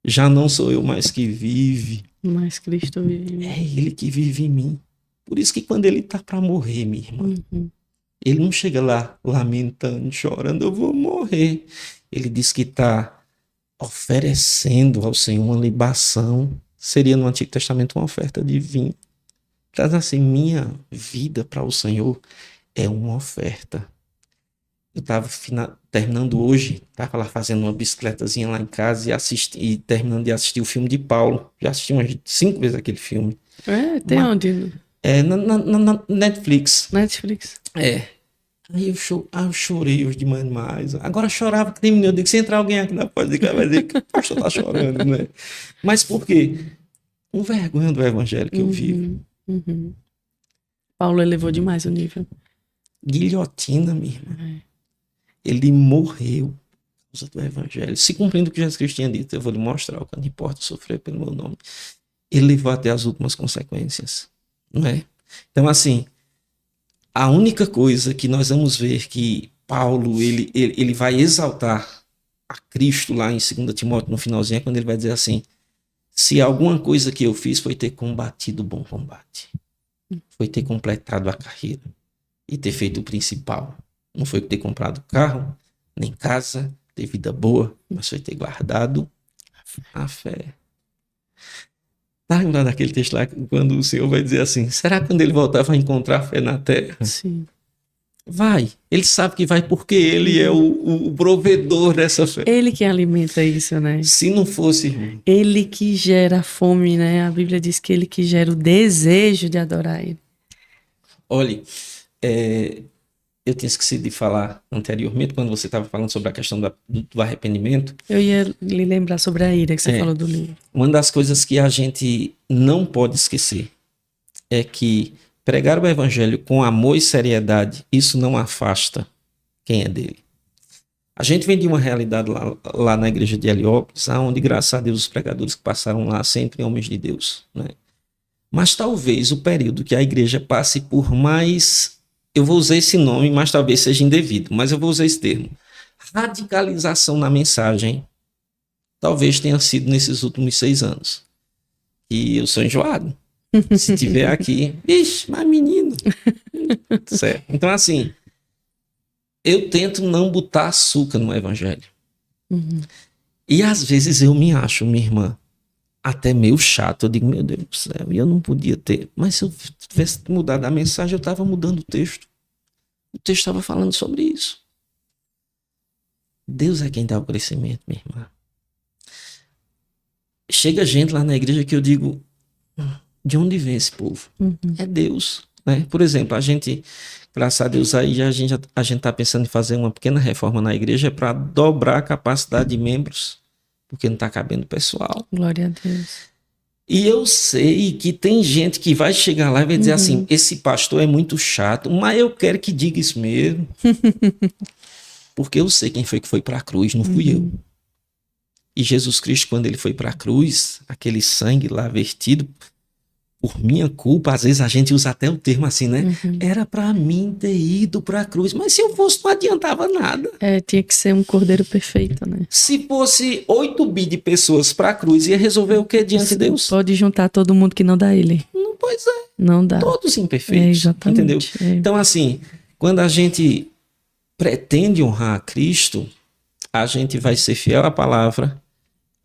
[SPEAKER 2] Já não sou eu mais que vive.
[SPEAKER 1] Mas Cristo vive em mim.
[SPEAKER 2] É Ele que vive em mim. Por isso que quando Ele está para morrer, minha irmã, Ele não chega lá lamentando, chorando, eu vou morrer. Ele diz que está oferecendo ao Senhor uma libação. Seria no Antigo Testamento uma oferta de vinho. Traz assim, minha vida para o Senhor é uma oferta. Eu estava terminando hoje, estava lá fazendo uma bicicletazinha lá em casa e terminando de assistir o filme de Paulo. Já assisti umas 5 vezes aquele filme.
[SPEAKER 1] Tem onde?
[SPEAKER 2] Na Netflix.
[SPEAKER 1] Netflix.
[SPEAKER 2] Aí eu chorei hoje de manhã demais. Agora chorava que tem menino. Eu digo, se entrar alguém aqui na porta, vai dizer que o pastor está chorando, né? Mas por quê? Com vergonha do evangelho que eu vivo.
[SPEAKER 1] Paulo elevou demais o nível.
[SPEAKER 2] Guilhotina, minha irmã. Ele morreu por causa do evangelho. Se cumprindo o que Jesus Cristo tinha dito, eu vou lhe mostrar o que não importa sofrer pelo meu nome. Ele levou até as últimas consequências. Não é? Então, assim, a única coisa que nós vamos ver que Paulo ele vai exaltar a Cristo lá em 2 Timóteo, no finalzinho, é quando ele vai dizer assim, Se alguma coisa que eu fiz foi ter combatido o bom combate, foi ter completado a carreira e ter feito o principal. Não foi ter comprado carro, nem casa, ter vida boa, mas foi ter guardado a fé. Tá lembrado daquele texto lá, quando o Senhor vai dizer assim, será que quando ele voltar vai encontrar fé na terra?
[SPEAKER 1] Sim.
[SPEAKER 2] Vai. Ele sabe que vai porque ele é o provedor dessa fé.
[SPEAKER 1] Ele que alimenta isso, né?
[SPEAKER 2] Se não fosse, irmão.
[SPEAKER 1] Ele que gera a fome, né? A Bíblia diz que ele que gera o desejo de adorar ele.
[SPEAKER 2] Olha, eu tinha esquecido de falar anteriormente, quando você estava falando sobre a questão do arrependimento.
[SPEAKER 1] Eu ia lhe lembrar sobre a ira que você falou do livro.
[SPEAKER 2] Uma das coisas que a gente não pode esquecer é que pregar o evangelho com amor e seriedade, isso não afasta quem é dele. A gente vem de uma realidade lá na igreja de Heliópolis, onde, graças a Deus, os pregadores que passaram lá sempre homens de Deus, né? Mas talvez o período que a igreja passe por mais, eu vou usar esse nome, mas talvez seja indevido, mas eu vou usar esse termo, radicalização na mensagem, talvez tenha sido nesses últimos 6 anos. E eu sou enjoado. Se tiver aqui, vixe, mas menino. Certo. Então, assim, eu tento não botar açúcar no evangelho. E às vezes eu me acho, minha irmã, até meio chato. Eu digo, meu Deus do céu, eu não podia ter. Mas se eu tivesse mudado a mensagem, eu estava mudando o texto. O texto estava falando sobre isso. Deus é quem dá o crescimento, minha irmã. Chega gente lá na igreja que eu digo, de onde vem esse povo? É Deus, né? Por exemplo, a gente, graças a Deus, aí a gente está pensando em fazer uma pequena reforma na igreja para dobrar a capacidade de membros, porque não está cabendo pessoal.
[SPEAKER 1] Glória a Deus.
[SPEAKER 2] E eu sei que tem gente que vai chegar lá e vai dizer assim, esse pastor é muito chato, mas eu quero que diga isso mesmo. Porque eu sei quem foi que foi para a cruz, não fui eu. E Jesus Cristo, quando ele foi para a cruz, aquele sangue lá vertido por minha culpa, às vezes a gente usa até o termo assim, né? Era para mim ter ido para a cruz, mas se eu fosse não adiantava nada.
[SPEAKER 1] Tinha que ser um cordeiro perfeito, né?
[SPEAKER 2] Se fosse 8 bi de pessoas para a cruz, ia resolver o que diante de Deus?
[SPEAKER 1] Pode juntar todo mundo que não dá ele.
[SPEAKER 2] Não, pois é.
[SPEAKER 1] Não dá.
[SPEAKER 2] Todos imperfeitos,
[SPEAKER 1] exatamente.
[SPEAKER 2] entendeu? Então, assim, quando a gente pretende honrar a Cristo, a gente vai ser fiel à palavra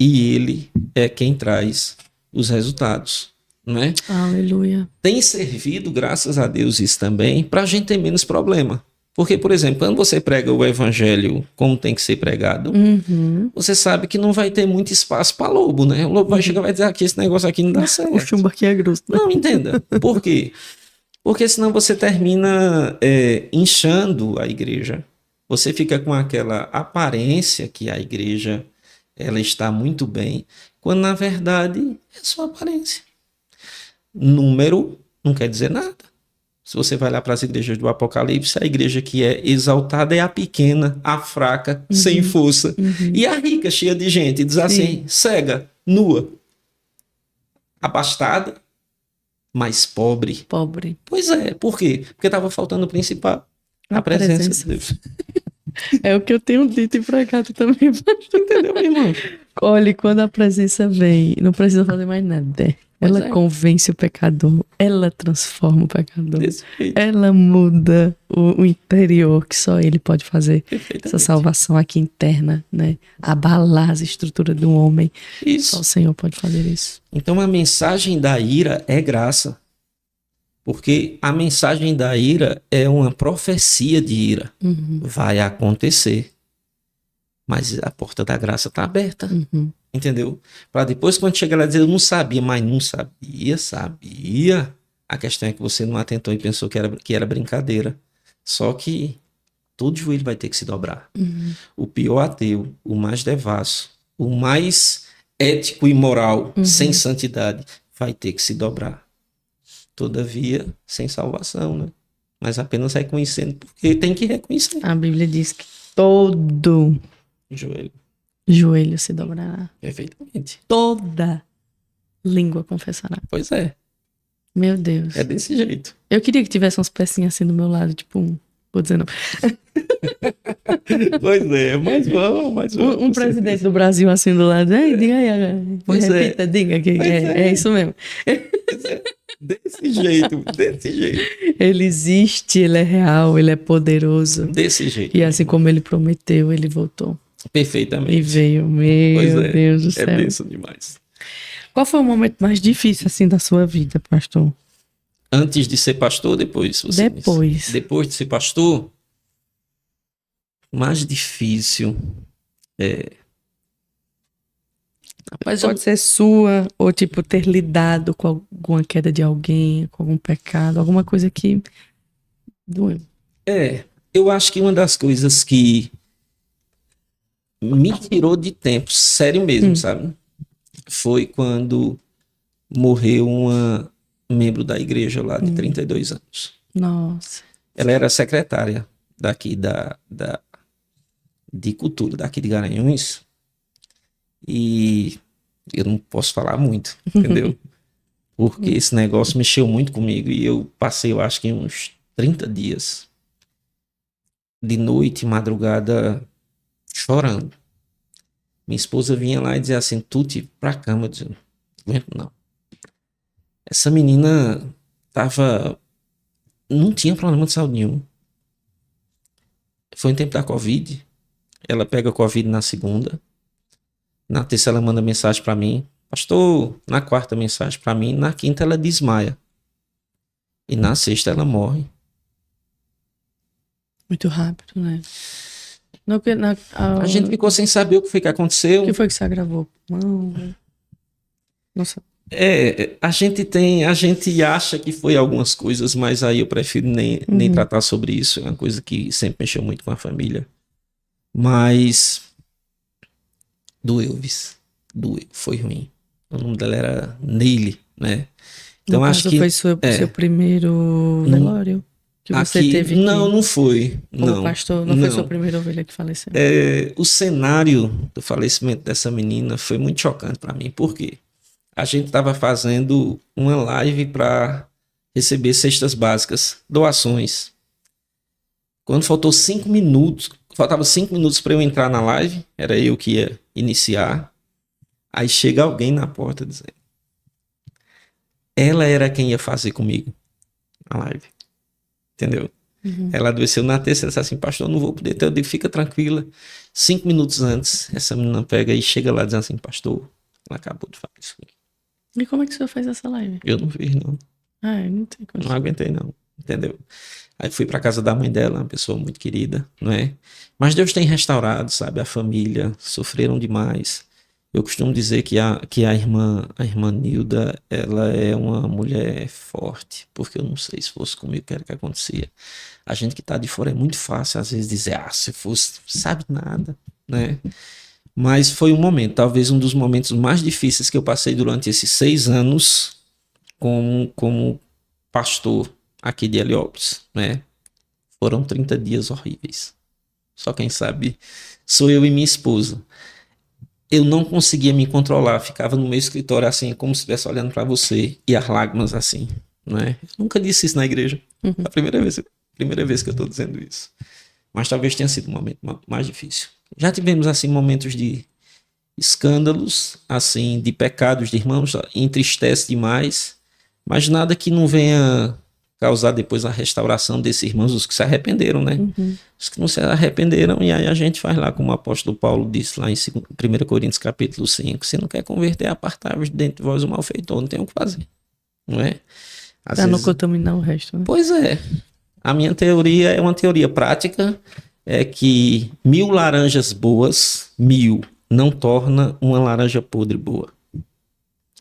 [SPEAKER 2] e ele é quem traz os resultados. Né?
[SPEAKER 1] Aleluia.
[SPEAKER 2] Tem servido, graças a Deus, isso também, para a gente ter menos problema. Porque, por exemplo, quando você prega o evangelho como tem que ser pregado, você sabe que não vai ter muito espaço para lobo, né? O lobo vai chegar e vai dizer que esse negócio aqui não dá certo.
[SPEAKER 1] O chumbo aqui é grosso. Né?
[SPEAKER 2] Não, entenda. Por quê? Porque senão você termina inchando a igreja. Você fica com aquela aparência que a igreja ela está muito bem, quando na verdade é só aparência. Número não quer dizer nada. Se você vai lá para as igrejas do Apocalipse, a igreja que é exaltada é a pequena, a fraca, sem força. E a rica, cheia de gente, diz assim, cega, nua, abastada, mas pobre.
[SPEAKER 1] Pobre.
[SPEAKER 2] Pois é, por quê? Porque estava faltando o principal, a presença de Deus.
[SPEAKER 1] É o que eu tenho dito e pregado também.
[SPEAKER 2] Entendeu, meu irmão?
[SPEAKER 1] Olha, quando a presença vem, não precisa fazer mais nada. Ela convence o pecador, ela transforma o pecador, ela muda o interior, que só ele pode fazer. Essa salvação aqui interna, né? Abalar as estruturas do homem. Só o Senhor pode fazer isso.
[SPEAKER 2] Então a mensagem da ira é graça. Porque a mensagem da ira é uma profecia de ira. Vai acontecer. Mas a porta da graça está aberta. Entendeu? Para depois, quando chegar lá dizer, eu não sabia, mas não sabia, sabia. A questão é que você não atentou e pensou que era brincadeira. Só que todo joelho vai ter que se dobrar. O pior ateu, o mais devasso, o mais ético e moral, sem santidade, vai ter que se dobrar. Todavia, sem salvação, né? Mas apenas reconhecendo, porque tem que reconhecer.
[SPEAKER 1] A Bíblia diz que todo joelho se dobrará.
[SPEAKER 2] Perfeitamente.
[SPEAKER 1] Toda língua confessará.
[SPEAKER 2] Pois é.
[SPEAKER 1] Meu Deus.
[SPEAKER 2] É desse jeito.
[SPEAKER 1] Eu queria que tivesse umas pecinhas assim do meu lado, tipo vou dizer não.
[SPEAKER 2] Pois é, mas vamos.
[SPEAKER 1] Um presidente do Brasil assim do lado, diga aí,
[SPEAKER 2] Pois
[SPEAKER 1] repita, diga que é isso mesmo.
[SPEAKER 2] Desse jeito.
[SPEAKER 1] Ele existe, ele é real, ele é poderoso.
[SPEAKER 2] Desse jeito.
[SPEAKER 1] E assim como ele prometeu, ele voltou.
[SPEAKER 2] Perfeitamente.
[SPEAKER 1] E veio, meu Deus do céu.
[SPEAKER 2] É bênção demais.
[SPEAKER 1] Qual foi o momento mais difícil assim da sua vida, pastor?
[SPEAKER 2] Antes de ser pastor ou depois? Depois de ser pastor, o mais difícil Rapaz,
[SPEAKER 1] Pode ser sua, ou tipo, ter lidado com alguma queda de alguém, com algum pecado, alguma coisa que doeu.
[SPEAKER 2] Eu acho que uma das coisas que me tirou de tempo, sério mesmo, sabe? Foi quando morreu uma membro da igreja lá de 32 anos.
[SPEAKER 1] Nossa.
[SPEAKER 2] Ela era secretária daqui de cultura, daqui de Garanhuns. E eu não posso falar muito, entendeu? Porque esse negócio mexeu muito comigo e eu passei, eu acho que uns 30 dias de noite, madrugada, chorando. Minha esposa vinha lá e dizia assim, Tuti, pra cama. Eu dizia, não aguento não. Essa menina não tinha problema de saúde nenhum. Foi em tempo da Covid. Ela pega a Covid na segunda. Na terça ela manda mensagem pra mim. Pastor, na quarta mensagem pra mim. Na quinta ela desmaia. E na sexta ela morre.
[SPEAKER 1] Muito rápido, né?
[SPEAKER 2] A gente ficou sem saber o que foi que aconteceu.
[SPEAKER 1] O que foi que você agravou? Nossa.
[SPEAKER 2] A gente acha que foi algumas coisas, mas aí eu prefiro nem tratar sobre isso. É uma coisa que sempre mexeu muito com a família. Mas doeu, foi ruim. O nome dela era Neile, né? Então
[SPEAKER 1] no
[SPEAKER 2] acho
[SPEAKER 1] caso,
[SPEAKER 2] que
[SPEAKER 1] foi seu primeiro velório que você teve aqui?
[SPEAKER 2] Não foi.
[SPEAKER 1] Como pastor, não foi sua primeira ovelha que faleceu?
[SPEAKER 2] O cenário do falecimento dessa menina foi muito chocante para mim. Por quê? A gente estava fazendo uma live para receber cestas básicas, doações. Quando faltava 5 minutos para eu entrar na live, era eu que ia iniciar. Aí chega alguém na porta dizendo: ela era quem ia fazer comigo a live. Entendeu? Ela adoeceu na terça e disse assim, pastor, eu não vou poder ter. Eu digo, fica tranquila. 5 minutos antes, essa menina pega e chega lá dizendo assim, pastor, ela acabou de fazer isso.
[SPEAKER 1] E como é que o senhor fez essa live?
[SPEAKER 2] Eu não fiz, não.
[SPEAKER 1] Eu não tenho como.
[SPEAKER 2] Não aguentei, não. Entendeu? Aí fui pra casa da mãe dela, uma pessoa muito querida, não é? Mas Deus tem restaurado, sabe? A família sofreram demais. Eu costumo dizer que a irmã Nilda, ela é uma mulher forte, porque eu não sei se fosse comigo o que era que acontecia. A gente que tá de fora é muito fácil, às vezes, dizer, se fosse, sabe nada, né? Mas foi um momento, talvez um dos momentos mais difíceis que eu passei durante esses 6 anos como pastor aqui de Heliópolis, né? Foram 30 dias horríveis. Só quem sabe sou eu e minha esposa. Eu não conseguia me controlar, ficava no meu escritório assim, como se estivesse olhando para você, e as lágrimas assim, né? Nunca disse isso na igreja. A primeira vez que eu estou dizendo isso. Mas talvez tenha sido um momento mais difícil. Já tivemos assim momentos de escândalos, assim, de pecados de irmãos, entristece demais, mas nada que não venha causar depois a restauração desses irmãos, os que se arrependeram, né? Os que não se arrependeram, e aí a gente faz lá, como o apóstolo Paulo disse lá em 1 Coríntios capítulo 5, se não quer converter, apartai-vos de dentro de vós o malfeitor, não tem o que fazer, não é?
[SPEAKER 1] Pra não contaminar o resto, né?
[SPEAKER 2] Pois é. A minha teoria é uma teoria prática, é que 1000 laranjas boas, 1000, não torna uma laranja podre boa,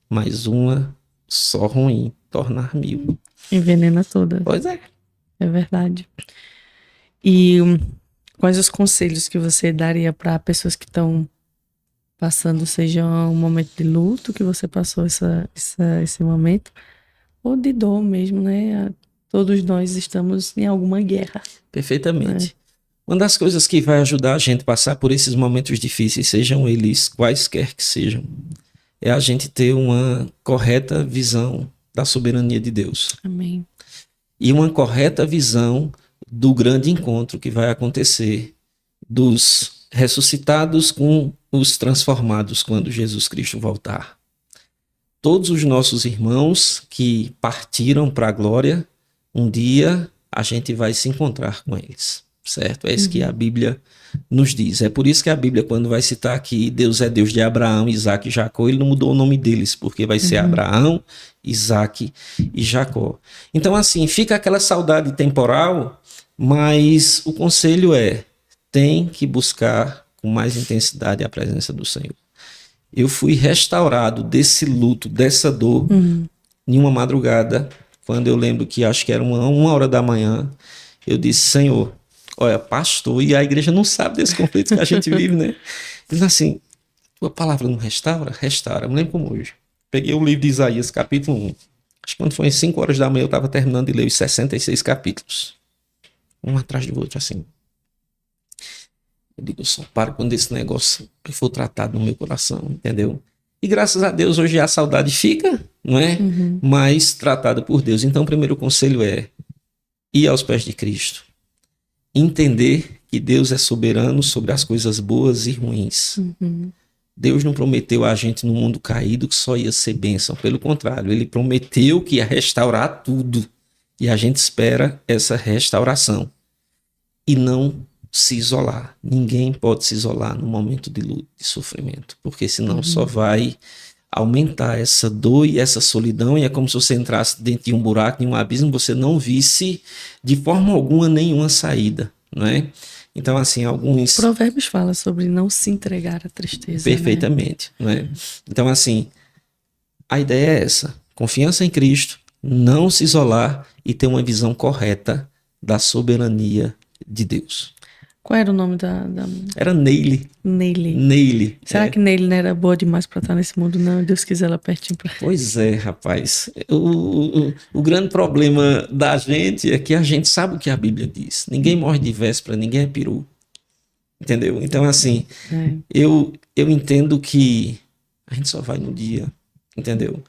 [SPEAKER 2] mas uma só ruim tornar 1000.
[SPEAKER 1] Envenena toda.
[SPEAKER 2] Pois é.
[SPEAKER 1] É verdade. E quais os conselhos que você daria para pessoas que estão passando, seja um momento de luto que você passou esse momento, ou de dor mesmo, né? Todos nós estamos em alguma guerra.
[SPEAKER 2] Perfeitamente. Uma das coisas que vai ajudar a gente a passar por esses momentos difíceis, sejam eles quaisquer que sejam, é a gente ter uma correta visão da soberania de Deus.
[SPEAKER 1] Amém.
[SPEAKER 2] E uma correta visão do grande encontro que vai acontecer dos ressuscitados com os transformados quando Jesus Cristo voltar. Todos os nossos irmãos que partiram para a glória, um dia a gente vai se encontrar com eles, certo? É isso que a Bíblia nos diz. É por isso que a Bíblia, quando vai citar que Deus é Deus de Abraão, Isaque e Jacó, ele não mudou o nome deles, porque vai ser Abraão, Isaque e Jacó. Então, assim, fica aquela saudade temporal, mas o conselho tem que buscar com mais intensidade a presença do Senhor. Eu fui restaurado desse luto, dessa dor, em uma madrugada, quando eu lembro que acho que era uma hora da manhã, eu disse, Senhor, olha, pastor, e a igreja não sabe desse conflito que a gente vive, né? Diz assim, tua palavra não restaura? Restaura. Eu me lembro como hoje. Peguei o livro de Isaías, capítulo 1. Acho que quando foi às 5 horas da manhã, eu estava terminando de ler os 66 capítulos. Um atrás do outro, assim. Eu digo, eu só paro quando esse negócio for tratado no meu coração, entendeu? E graças a Deus hoje a saudade fica, não é? Mas tratada por Deus. Então o primeiro conselho é ir aos pés de Cristo. Entender que Deus é soberano sobre as coisas boas e ruins. Deus não prometeu a gente no mundo caído que só ia ser bênção. Pelo contrário, ele prometeu que ia restaurar tudo. E a gente espera essa restauração. E não se isolar. Ninguém pode se isolar no momento de luto, de sofrimento, porque senão só vai aumentar essa dor e essa solidão, e é como se você entrasse dentro de um buraco, de um abismo, você não visse de forma alguma nenhuma saída, não é? Então, assim, alguns...
[SPEAKER 1] Provérbios fala sobre não se entregar à tristeza.
[SPEAKER 2] Perfeitamente, né? Não é? Então, assim, a ideia é essa, confiança em Cristo, não se isolar e ter uma visão correta da soberania de Deus.
[SPEAKER 1] Qual era o nome da...
[SPEAKER 2] Era Neile.
[SPEAKER 1] Neile. Será que Neile não era boa demais para estar nesse mundo, não? Deus quis ela pertinho para...
[SPEAKER 2] Pois é, rapaz. O grande problema da gente é que a gente sabe o que a Bíblia diz. Ninguém morre de véspera, ninguém é peru. Entendeu? Então, assim, eu entendo que a gente só vai no dia, entendeu?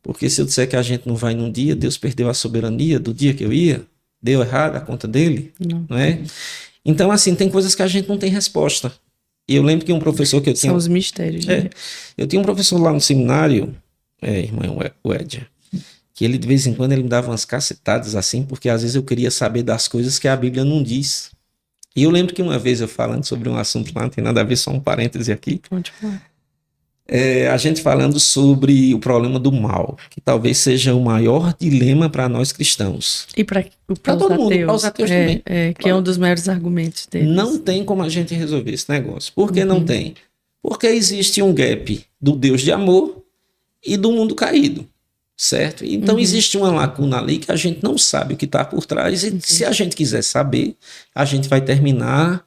[SPEAKER 2] Porque se eu disser que a gente não vai num dia, Deus perdeu a soberania do dia que eu ia, deu errado a conta dele, não é? Então, assim, tem coisas que a gente não tem resposta. E eu lembro que um professor que eu tinha...
[SPEAKER 1] São os mistérios, né?
[SPEAKER 2] Eu tinha um professor lá no seminário, irmão, o Edia, que ele de vez em quando ele me dava umas cacetadas assim, porque às vezes eu queria saber das coisas que a Bíblia não diz. E eu lembro que uma vez eu falando sobre um assunto lá, não tem nada a ver, só um parêntese aqui.
[SPEAKER 1] Pode falar.
[SPEAKER 2] A gente falando sobre o problema do mal, que talvez seja o maior dilema para nós cristãos.
[SPEAKER 1] E para
[SPEAKER 2] todo mundo, para os ateus também.
[SPEAKER 1] Que é um dos maiores argumentos deles.
[SPEAKER 2] Não tem como a gente resolver esse negócio. Por que não tem? Porque existe um gap do Deus de amor e do mundo caído, certo? Então existe uma lacuna ali que a gente não sabe o que está por trás, e se a gente quiser saber, a gente vai terminar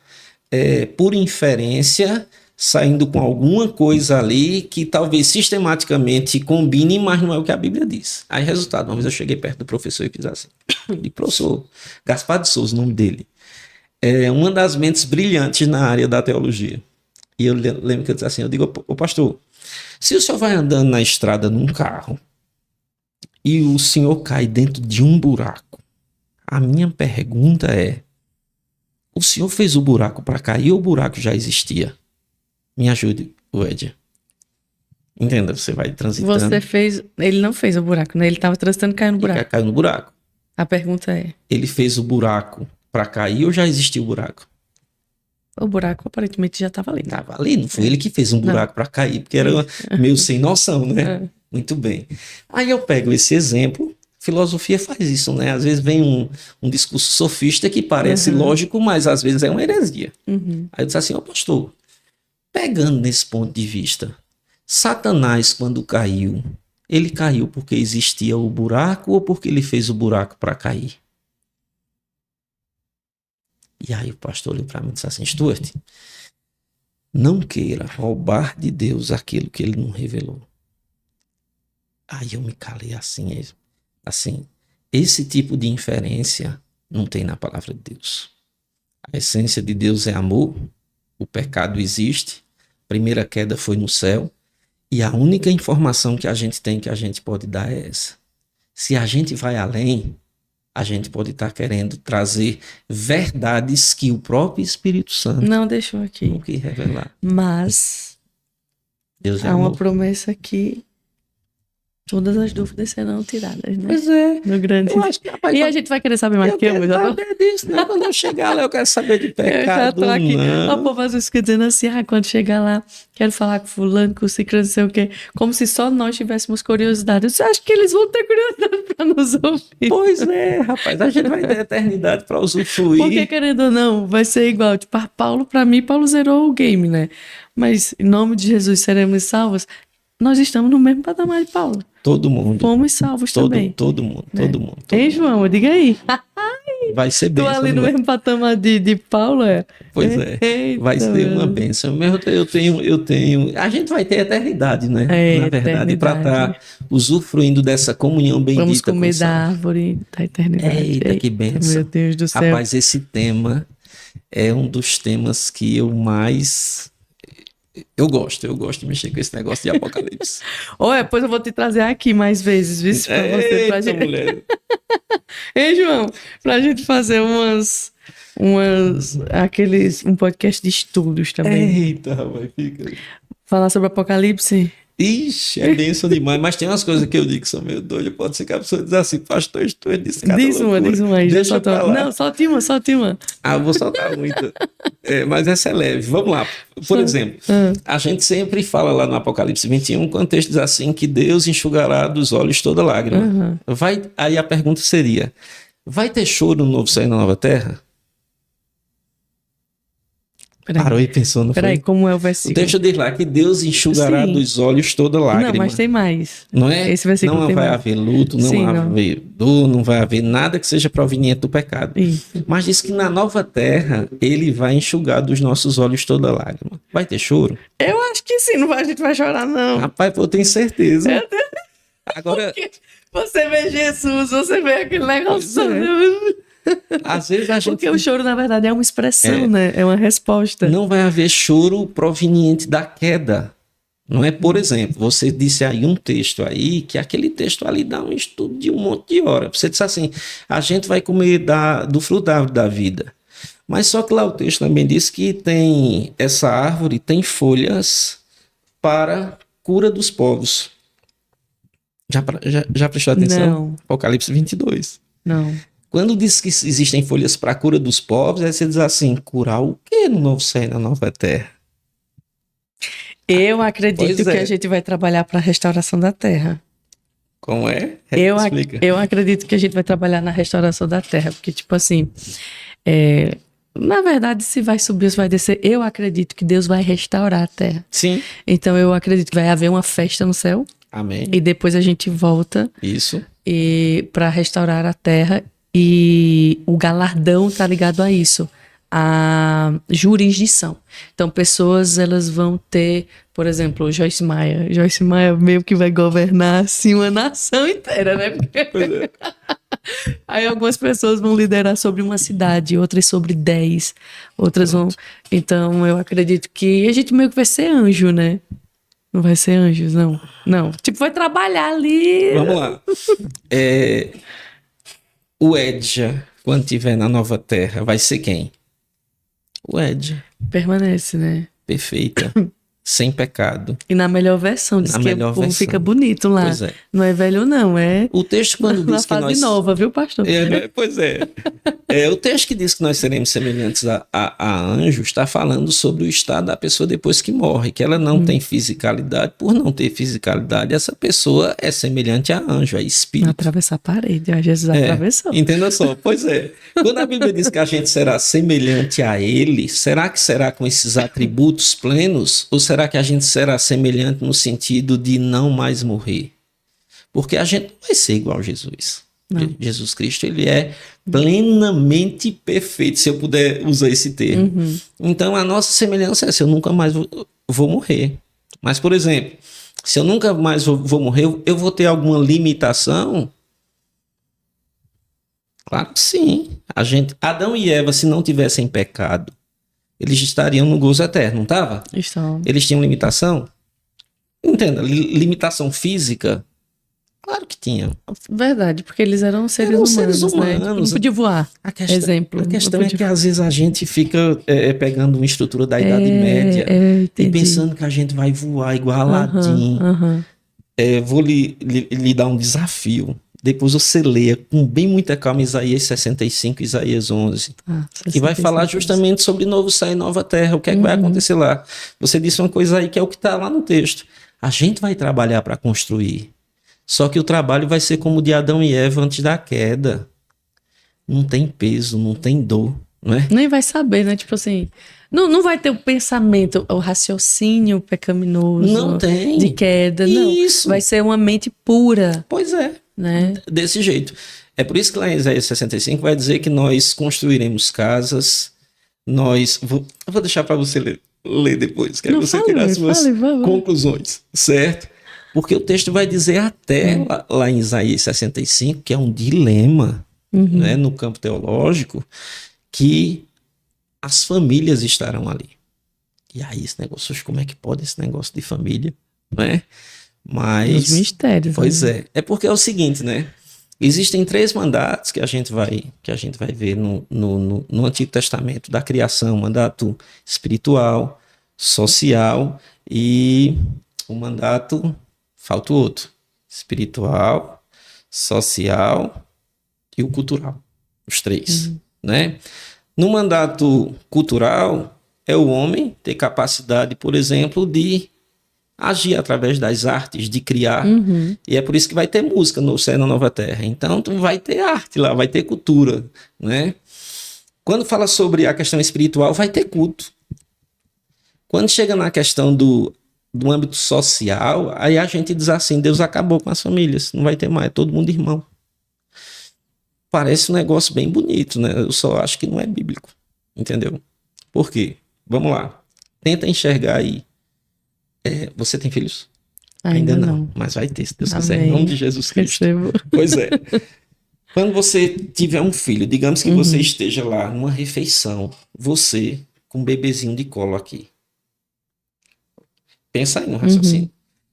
[SPEAKER 2] por inferência, saindo com alguma coisa ali que talvez sistematicamente combine, mas não é o que a Bíblia diz. Aí, resultado, uma vez eu cheguei perto do professor e fiz assim. E professor Gaspar de Souza, o nome dele, é uma das mentes brilhantes na área da teologia. E eu lembro que eu disse assim, eu digo, ô pastor, se o senhor vai andando na estrada num carro e o senhor cai dentro de um buraco, a minha pergunta é, o senhor fez o buraco para cair ou o buraco já existia? Me ajude, Edia. Entenda, você vai transitando.
[SPEAKER 1] Você fez... Ele não fez o buraco, né? Ele estava transitando e caiu no buraco.
[SPEAKER 2] Caiu no buraco.
[SPEAKER 1] A pergunta é...
[SPEAKER 2] Ele fez o buraco para cair ou já existiu o buraco?
[SPEAKER 1] O buraco aparentemente já estava ali.
[SPEAKER 2] Estava ali, não foi ele que fez um buraco para cair, porque era meio sem noção, né? Muito bem. Aí eu pego esse exemplo, filosofia faz isso, né? Às vezes vem um discurso sofista que parece lógico, mas às vezes é uma heresia. Aí eu disse assim, pastor, pegando nesse ponto de vista, Satanás, quando caiu, ele caiu porque existia o buraco ou porque ele fez o buraco para cair? E aí o pastor olhou para mim e disse assim, Stuart, não queira roubar de Deus aquilo que ele não revelou. Aí eu me calei assim, esse tipo de inferência não tem na palavra de Deus. A essência de Deus é amor, o pecado existe, a primeira queda foi no céu, e a única informação que a gente tem, que a gente pode dar é essa. Se a gente vai além, a gente pode estar querendo trazer verdades que o próprio Espírito Santo
[SPEAKER 1] Não deixou aqui.
[SPEAKER 2] não quis revelar.
[SPEAKER 1] Mas
[SPEAKER 2] Deus é
[SPEAKER 1] há uma
[SPEAKER 2] amor.
[SPEAKER 1] promessa que todas as dúvidas serão tiradas, né?
[SPEAKER 2] Pois é.
[SPEAKER 1] No grande.
[SPEAKER 2] Eu acho que, rapaz,
[SPEAKER 1] E a gente vai querer saber mais
[SPEAKER 2] eu
[SPEAKER 1] que eu,
[SPEAKER 2] quero
[SPEAKER 1] já tô...
[SPEAKER 2] saber disso, não. Quando eu chegar lá, eu quero saber de
[SPEAKER 1] Eu já
[SPEAKER 2] pecado,
[SPEAKER 1] tô aqui. O
[SPEAKER 2] não.
[SPEAKER 1] povo às vezes fica dizendo assim, quando chegar lá, quero falar com fulano, com ciclano, não sei o quê. Como se só nós tivéssemos curiosidade. Você acha que eles vão ter curiosidade pra nos ouvir?
[SPEAKER 2] Pois é, rapaz, a gente vai ter eternidade para usufruir.
[SPEAKER 1] Porque, querendo ou não, vai ser igual. Tipo, Paulo, pra mim, Paulo zerou o game, né? Mas, em nome de Jesus, seremos salvos. Nós estamos no mesmo patamar de Paulo.
[SPEAKER 2] Todo mundo.
[SPEAKER 1] Fomos salvos também.
[SPEAKER 2] Todo mundo.
[SPEAKER 1] Hein, João? Diga aí.
[SPEAKER 2] Vai ser
[SPEAKER 1] Tô
[SPEAKER 2] bênção.
[SPEAKER 1] ali no mesmo patamar de Paulo, é?
[SPEAKER 2] Pois é.
[SPEAKER 1] Eita,
[SPEAKER 2] Vai ser uma
[SPEAKER 1] mano.
[SPEAKER 2] bênção. Eu tenho. A gente vai ter eternidade, né?
[SPEAKER 1] É,
[SPEAKER 2] Na verdade, para
[SPEAKER 1] eternidade.
[SPEAKER 2] estar usufruindo dessa comunhão bendita.
[SPEAKER 1] Vamos
[SPEAKER 2] com
[SPEAKER 1] comer
[SPEAKER 2] o Senhor.
[SPEAKER 1] da árvore da eternidade.
[SPEAKER 2] Eita, que bênção.
[SPEAKER 1] Meu Deus do céu.
[SPEAKER 2] Rapaz, esse tema é um dos temas que eu mais. Eu gosto de mexer com esse negócio de Apocalipse.
[SPEAKER 1] Olha, depois eu vou te trazer aqui mais vezes, viu? Pra você, pra
[SPEAKER 2] Eita,
[SPEAKER 1] gente...
[SPEAKER 2] mulher.
[SPEAKER 1] Hein, João? Pra gente fazer um podcast de estudos também.
[SPEAKER 2] Eita, rapaz, fica.
[SPEAKER 1] Falar sobre Apocalipse.
[SPEAKER 2] Ixi, é bênção demais. Mas tem umas coisas que eu digo que são meio doidas. Pode ser que a pessoa diz assim, pastor, estou disse cada
[SPEAKER 1] Diz uma aí.
[SPEAKER 2] Deixa eu falar.
[SPEAKER 1] Não, solte uma.
[SPEAKER 2] Ah, eu vou soltar muito. Mas essa é leve. Vamos lá. Por exemplo, a gente sempre fala lá no Apocalipse 21, quando o texto diz assim, que Deus enxugará dos olhos toda lágrima. Aí a pergunta seria, vai ter choro no novo céu e na nova terra? Parou e pensou, não
[SPEAKER 1] Peraí,
[SPEAKER 2] foi?
[SPEAKER 1] como é o
[SPEAKER 2] O
[SPEAKER 1] versículo?
[SPEAKER 2] texto diz lá que Deus enxugará
[SPEAKER 1] Sim.
[SPEAKER 2] dos olhos toda lágrima.
[SPEAKER 1] Não, mas tem mais.
[SPEAKER 2] Não é?
[SPEAKER 1] Esse versículo
[SPEAKER 2] Não
[SPEAKER 1] tem
[SPEAKER 2] vai
[SPEAKER 1] mais.
[SPEAKER 2] haver luto, não
[SPEAKER 1] Sim,
[SPEAKER 2] vai
[SPEAKER 1] não.
[SPEAKER 2] haver dor, não vai haver nada que seja proveniente do pecado.
[SPEAKER 1] Isso.
[SPEAKER 2] Mas diz que na nova terra ele vai enxugar dos nossos olhos toda lágrima. Vai ter choro?
[SPEAKER 1] Eu acho que sim, a gente vai chorar, não.
[SPEAKER 2] Rapaz, eu tenho certeza.
[SPEAKER 1] Meu Deus.
[SPEAKER 2] Agora,
[SPEAKER 1] Porque você vê Jesus, você vê aquele negócio.
[SPEAKER 2] Pois às vezes a gente
[SPEAKER 1] Porque o choro, na verdade, é uma expressão, né? É uma resposta.
[SPEAKER 2] não vai haver choro proveniente da queda. Não é, por exemplo, você disse aí um texto aí, que aquele texto ali dá um estudo de um monte de hora. Você disse assim, a gente vai comer do fruto da árvore da vida. Mas só que lá o texto também diz que tem essa árvore, tem folhas para cura dos povos. Já prestou atenção?
[SPEAKER 1] Não.
[SPEAKER 2] Apocalipse 22.
[SPEAKER 1] Não.
[SPEAKER 2] Quando diz que existem folhas para a cura dos povos, aí você diz assim, curar o quê no novo céu e na nova terra?
[SPEAKER 1] Eu acredito
[SPEAKER 2] Pois
[SPEAKER 1] que
[SPEAKER 2] é.
[SPEAKER 1] a gente vai trabalhar para a restauração da terra.
[SPEAKER 2] Como é? Explica.
[SPEAKER 1] Eu acredito que a gente vai trabalhar na restauração da terra, porque, tipo assim, na verdade, se vai subir ou se vai descer, eu acredito que Deus vai restaurar a terra.
[SPEAKER 2] Sim.
[SPEAKER 1] Então, eu acredito que vai haver uma festa no céu
[SPEAKER 2] Amém.
[SPEAKER 1] e depois a gente volta
[SPEAKER 2] Isso.
[SPEAKER 1] para restaurar a terra e o galardão tá ligado a isso, a jurisdição. Então, pessoas, elas vão ter, por exemplo, Joyce Meyer. Joyce Meyer meio que vai governar, assim, uma nação inteira, né?
[SPEAKER 2] Pois é.
[SPEAKER 1] Aí algumas pessoas vão liderar sobre uma cidade, outras sobre 10, outras vão... Então, eu acredito que a gente meio que vai ser anjo, né? Não vai ser anjos, não. Não. Tipo, vai trabalhar ali.
[SPEAKER 2] Vamos lá. O Edja, quando estiver na nova terra, vai ser quem? O Edja.
[SPEAKER 1] Permanece, né?
[SPEAKER 2] Perfeita. Sem pecado.
[SPEAKER 1] E na melhor versão, diz
[SPEAKER 2] Na
[SPEAKER 1] que
[SPEAKER 2] melhor
[SPEAKER 1] o povo
[SPEAKER 2] versão.
[SPEAKER 1] fica bonito lá.
[SPEAKER 2] Pois é.
[SPEAKER 1] Não é velho, não, é
[SPEAKER 2] O texto quando
[SPEAKER 1] na
[SPEAKER 2] diz que
[SPEAKER 1] fase
[SPEAKER 2] nós...
[SPEAKER 1] nova, viu, pastor?
[SPEAKER 2] Pois é. O texto que diz que nós seremos semelhantes a anjos está falando sobre o estado da pessoa depois que morre, que ela não tem fisicalidade. Por não ter fisicalidade, essa pessoa é semelhante a anjo, a espírito.
[SPEAKER 1] Atravessar a parede, ó, Jesus atravessou.
[SPEAKER 2] Entenda só, pois é. Quando a Bíblia diz que a gente será semelhante a ele, será que será com esses atributos plenos? Ou será que a gente será semelhante no sentido de não mais morrer? Porque a gente não vai ser igual a Jesus.
[SPEAKER 1] Não.
[SPEAKER 2] Jesus Cristo, ele é plenamente perfeito, se eu puder usar esse termo. Então, a nossa semelhança é essa, eu nunca mais vou morrer. Mas, por exemplo, se eu nunca mais vou morrer, eu vou ter alguma limitação? Claro que sim. Adão e Eva, se não tivessem pecado, eles estariam no gozo eterno, não estava?
[SPEAKER 1] Estão.
[SPEAKER 2] Eles tinham limitação? Entenda, limitação física? Claro que tinha.
[SPEAKER 1] Verdade, porque eles eram seres
[SPEAKER 2] Eram
[SPEAKER 1] humanos,
[SPEAKER 2] seres
[SPEAKER 1] né? Tipo,
[SPEAKER 2] humanos.
[SPEAKER 1] não podia voar. Exemplo.
[SPEAKER 2] A
[SPEAKER 1] não
[SPEAKER 2] questão é
[SPEAKER 1] podia
[SPEAKER 2] que às vezes a gente fica pegando uma estrutura da Idade
[SPEAKER 1] É,
[SPEAKER 2] Média e
[SPEAKER 1] entendi.
[SPEAKER 2] pensando que a gente vai voar igual
[SPEAKER 1] Aham,
[SPEAKER 2] Aladim.
[SPEAKER 1] aham.
[SPEAKER 2] Vou lhe dar um desafio. Depois você leia com bem muita calma Isaías 65, Isaías 11,
[SPEAKER 1] Ah,
[SPEAKER 2] que vai falar
[SPEAKER 1] 65.
[SPEAKER 2] justamente sobre novo céu e nova terra, o que é que vai acontecer lá. Você disse uma coisa aí que é o que está lá no texto. A gente vai trabalhar para construir. Só que o trabalho vai ser como o de Adão e Eva antes da queda. Não tem peso, não tem dor, não é?
[SPEAKER 1] Nem vai saber, né? Tipo assim, não vai ter o pensamento, o raciocínio pecaminoso
[SPEAKER 2] Não tem.
[SPEAKER 1] de queda, não.
[SPEAKER 2] Isso.
[SPEAKER 1] Vai ser uma mente pura,
[SPEAKER 2] Pois é.
[SPEAKER 1] né?
[SPEAKER 2] Desse jeito. É por isso que lá em Isaías 65 vai dizer que nós construiremos casas, eu vou deixar para você ler depois, que aí
[SPEAKER 1] Não,
[SPEAKER 2] você
[SPEAKER 1] fale,
[SPEAKER 2] tirar as suas
[SPEAKER 1] vai.
[SPEAKER 2] conclusões, certo? Porque o texto vai dizer até lá em Isaías 65, que é um dilema, né, no campo teológico, que as famílias estarão ali. E aí esse negócio, como é que pode esse negócio de família, né? Mas
[SPEAKER 1] Os mistérios.
[SPEAKER 2] pois
[SPEAKER 1] né?
[SPEAKER 2] é porque é o seguinte, né? Existem 3 mandatos que a gente vai ver no Antigo Testamento da criação: mandato espiritual, social e o mandato, falta o outro, espiritual, social e o cultural, os 3, né? No mandato cultural é o homem ter capacidade, por exemplo, de agir através das artes, de criar. E é por isso que vai ter música no Céu e na Nova Terra. Então, tu vai ter arte lá, vai ter cultura, né? Quando fala sobre a questão espiritual, vai ter culto. Quando chega na questão do âmbito social, aí a gente diz assim, Deus acabou com as famílias, não vai ter mais, é todo mundo irmão. Parece um negócio bem bonito, né? Eu só acho que não é bíblico, entendeu? Por quê? Vamos lá. Tenta enxergar aí. Você tem filhos? Ainda não, mas vai ter, se Deus quiser, em nome de Jesus Cristo.
[SPEAKER 1] Recebo.
[SPEAKER 2] Pois é. Quando você tiver um filho, digamos que você esteja lá numa refeição, você com um bebezinho de colo aqui. Pensa aí no raciocínio.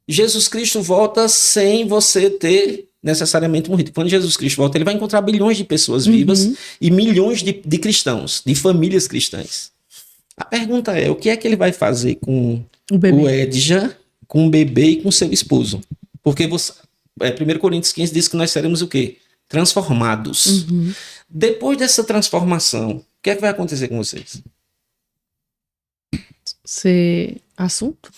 [SPEAKER 2] Jesus Cristo volta sem você ter necessariamente morrido. Quando Jesus Cristo volta, ele vai encontrar bilhões de pessoas vivas e milhões de cristãos, de famílias cristãs. A pergunta é, o que é que ele vai fazer com o Edja, com o bebê e com seu esposo? Porque 1 Coríntios 15 diz que nós seremos o quê? Transformados. Depois dessa transformação, o que é que vai acontecer com vocês?
[SPEAKER 1] Ser assunto?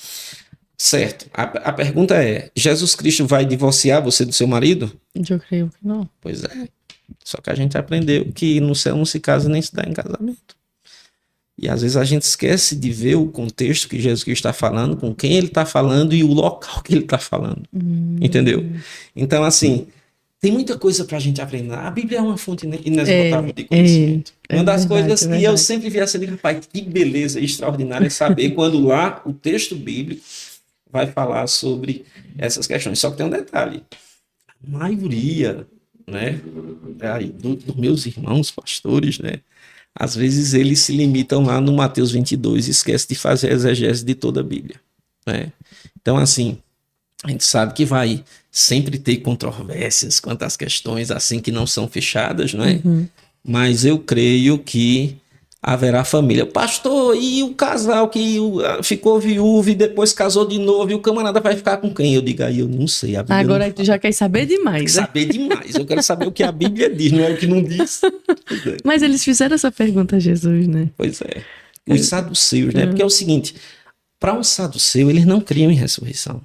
[SPEAKER 2] Certo. A pergunta é, Jesus Cristo vai divorciar você do seu marido?
[SPEAKER 1] Eu creio que não.
[SPEAKER 2] Pois é. Só que a gente aprendeu que no céu não se casa nem se dá em casamento. E às vezes a gente esquece de ver o contexto que Jesus Cristo está falando, com quem ele está falando e o local que ele está falando. Entendeu? Então, assim, tem muita coisa para a gente aprender. A Bíblia é uma fonte inesgotável de conhecimento. Uma das coisas que eu sempre vi assim, rapaz, que beleza extraordinária é saber quando lá o texto bíblico vai falar sobre essas questões. Só que tem um detalhe. A maioria, né, dos meus irmãos pastores, né, às vezes eles se limitam lá no Mateus 22 e esquecem de fazer a exegese de toda a Bíblia, né? Então, assim, a gente sabe que vai sempre ter controvérsias quanto às questões assim que não são fechadas, não é? Mas eu creio que haverá família. Pastor, e o casal que ficou viúvo e depois casou de novo, e o camarada vai ficar com quem? Eu digo, aí eu não sei. A Bíblia
[SPEAKER 1] Agora tu já quer saber demais.
[SPEAKER 2] Quer saber demais. Eu quero saber o que a Bíblia diz, não é o que não diz.
[SPEAKER 1] Mas eles fizeram essa pergunta a Jesus, né?
[SPEAKER 2] Pois é. Os saduceus, né? Porque é o seguinte, para um saduceu, eles não criam em ressurreição.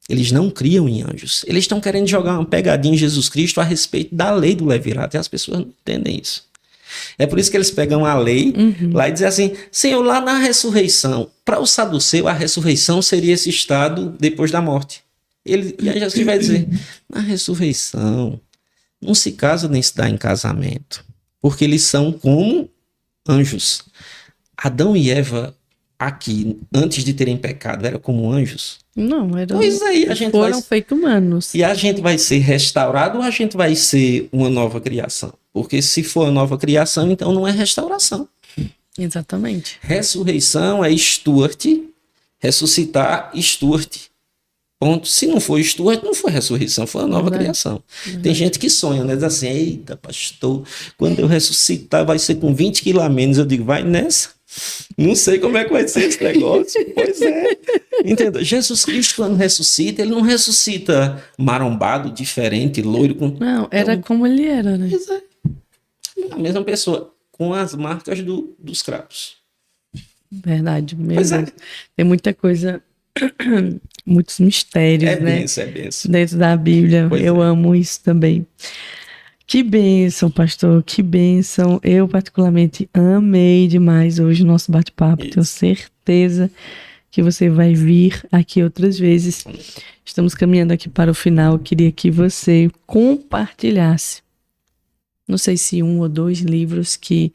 [SPEAKER 2] Eles não criam em anjos. Eles estão querendo jogar uma pegadinha em Jesus Cristo a respeito da lei do levirato, e as pessoas não entendem isso. É por isso que eles pegam a lei lá e dizem assim, Senhor, lá na ressurreição, para o saduceu, a ressurreição seria esse estado depois da morte. E aí Jesus vai dizer, na ressurreição, não se casa nem se dá em casamento, porque eles são como anjos. Adão e Eva, aqui, antes de terem pecado, eram como anjos?
[SPEAKER 1] Não,
[SPEAKER 2] Pois aí,
[SPEAKER 1] foram feitos humanos.
[SPEAKER 2] E a gente vai ser restaurado ou a gente vai ser uma nova criação? Porque se for uma nova criação, então não é restauração.
[SPEAKER 1] Exatamente.
[SPEAKER 2] Ressurreição é Stuart, ressuscitar Stuart. Ponto. Se não foi Stuart, não foi ressurreição, foi uma nova
[SPEAKER 1] Verdade.
[SPEAKER 2] criação. Tem gente que sonha, né? Diz assim, eita, pastor, quando eu ressuscitar vai ser com 20 quilos a menos. Eu digo, vai nessa. Não sei como é que vai ser esse negócio. Pois é. Entendeu? Jesus Cristo, quando ressuscita, ele não ressuscita marombado, diferente, loiro.
[SPEAKER 1] Não, era como ele era, né?
[SPEAKER 2] Pois é. A mesma pessoa, com as marcas dos cravos.
[SPEAKER 1] Verdade, meu
[SPEAKER 2] Pois é.
[SPEAKER 1] Deus. Tem muita coisa, muitos mistérios,
[SPEAKER 2] É
[SPEAKER 1] né?
[SPEAKER 2] benção, é benção.
[SPEAKER 1] Dentro da Bíblia.
[SPEAKER 2] Pois
[SPEAKER 1] Eu
[SPEAKER 2] é.
[SPEAKER 1] amo isso também. Que bênção, pastor, que bênção. Eu, particularmente, amei demais hoje o nosso bate-papo.
[SPEAKER 2] Isso.
[SPEAKER 1] Tenho certeza que você vai vir aqui outras vezes. Estamos caminhando aqui para o final. Eu queria que você compartilhasse, não sei se 1 ou 2 livros que,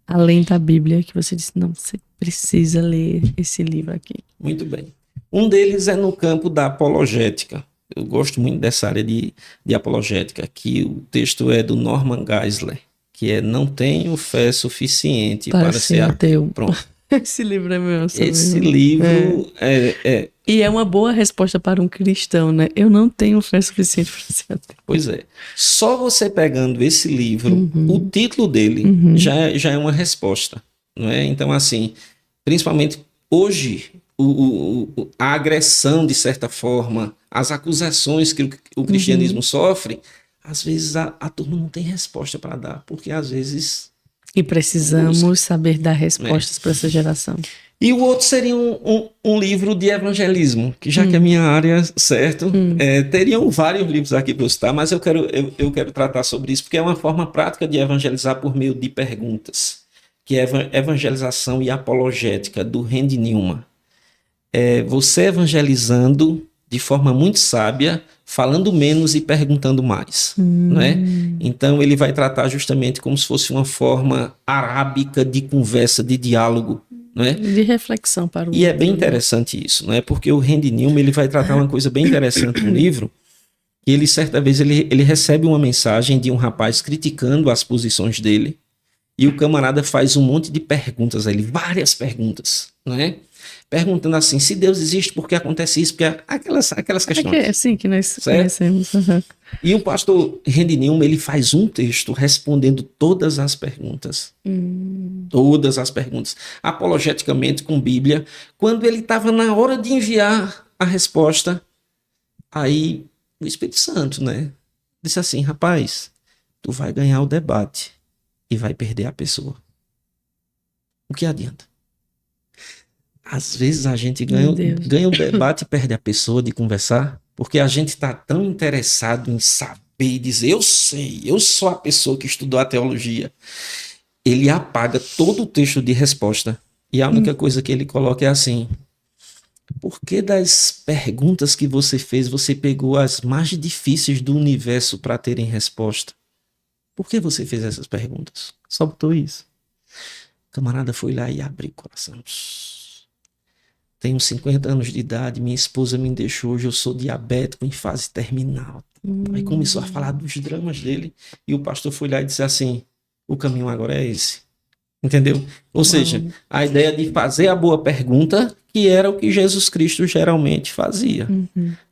[SPEAKER 1] além da Bíblia, que você disse, não, você precisa ler esse livro aqui.
[SPEAKER 2] Muito bem. Um deles é no campo da apologética. Eu gosto muito dessa área de apologética, que o texto é do Norman Geisler, que é Não Tenho Fé Suficiente para ser ateu. Pronto.
[SPEAKER 1] Esse livro é meu.
[SPEAKER 2] Esse livro é...
[SPEAKER 1] E é uma boa resposta para um cristão, né? Eu não tenho fé suficiente para ser ateu.
[SPEAKER 2] Pois é. Só você pegando esse livro, o título dele já é uma resposta, não é? Então, assim, principalmente hoje, a agressão, de certa forma, as acusações que o cristianismo sofre, às vezes a turma não tem resposta para dar, porque às vezes...
[SPEAKER 1] E precisamos saber dar respostas para essa geração.
[SPEAKER 2] E o outro seria um livro de evangelismo, que já que é minha área, certo? Teriam vários livros aqui para eu citar, mas eu quero tratar sobre isso, porque é uma forma prática de evangelizar por meio de perguntas, que é Evangelização e Apologética, do Randy Newman. Você evangelizando de forma muito sábia, falando menos e perguntando mais, não é? Então ele vai tratar justamente como se fosse uma forma arábica de conversa, de diálogo, não é?
[SPEAKER 1] De reflexão para o
[SPEAKER 2] E é bem interessante isso, não é? Porque o Randy Newman ele vai tratar uma coisa bem interessante no livro. E ele, certa vez, ele recebe uma mensagem de um rapaz criticando as posições dele. E o camarada faz um monte de perguntas a ele, várias perguntas, não é? Perguntando assim, se Deus existe, por que acontece isso? Porque aquelas questões.
[SPEAKER 1] Sim, que nós
[SPEAKER 2] certo?
[SPEAKER 1] conhecemos.
[SPEAKER 2] E o pastor Randy Newman, ele faz um texto respondendo todas as perguntas. Todas as perguntas. Apologeticamente, com Bíblia. Quando ele estava na hora de enviar a resposta, aí o Espírito Santo, né? Disse assim, rapaz, tu vai ganhar o debate e vai perder a pessoa. O que adianta? Às vezes a gente ganha o debate e perde a pessoa de conversar, porque a gente está tão interessado em saber e dizer, eu sei, eu sou a pessoa que estudou a teologia. Ele apaga todo o texto de resposta e a única coisa que ele coloca é assim, por que das perguntas que você fez, você pegou as mais difíceis do universo para terem resposta? Por que você fez essas perguntas? Só botou isso. O camarada foi lá e abriu o coração. Tenho 50 anos de idade, minha esposa me deixou, hoje eu sou diabético em fase terminal. Aí começou a falar dos dramas dele e o pastor foi lá e disse assim, o caminho agora é esse. Entendeu? Ou seja, a ideia de fazer a boa pergunta, que era o que Jesus Cristo geralmente fazia.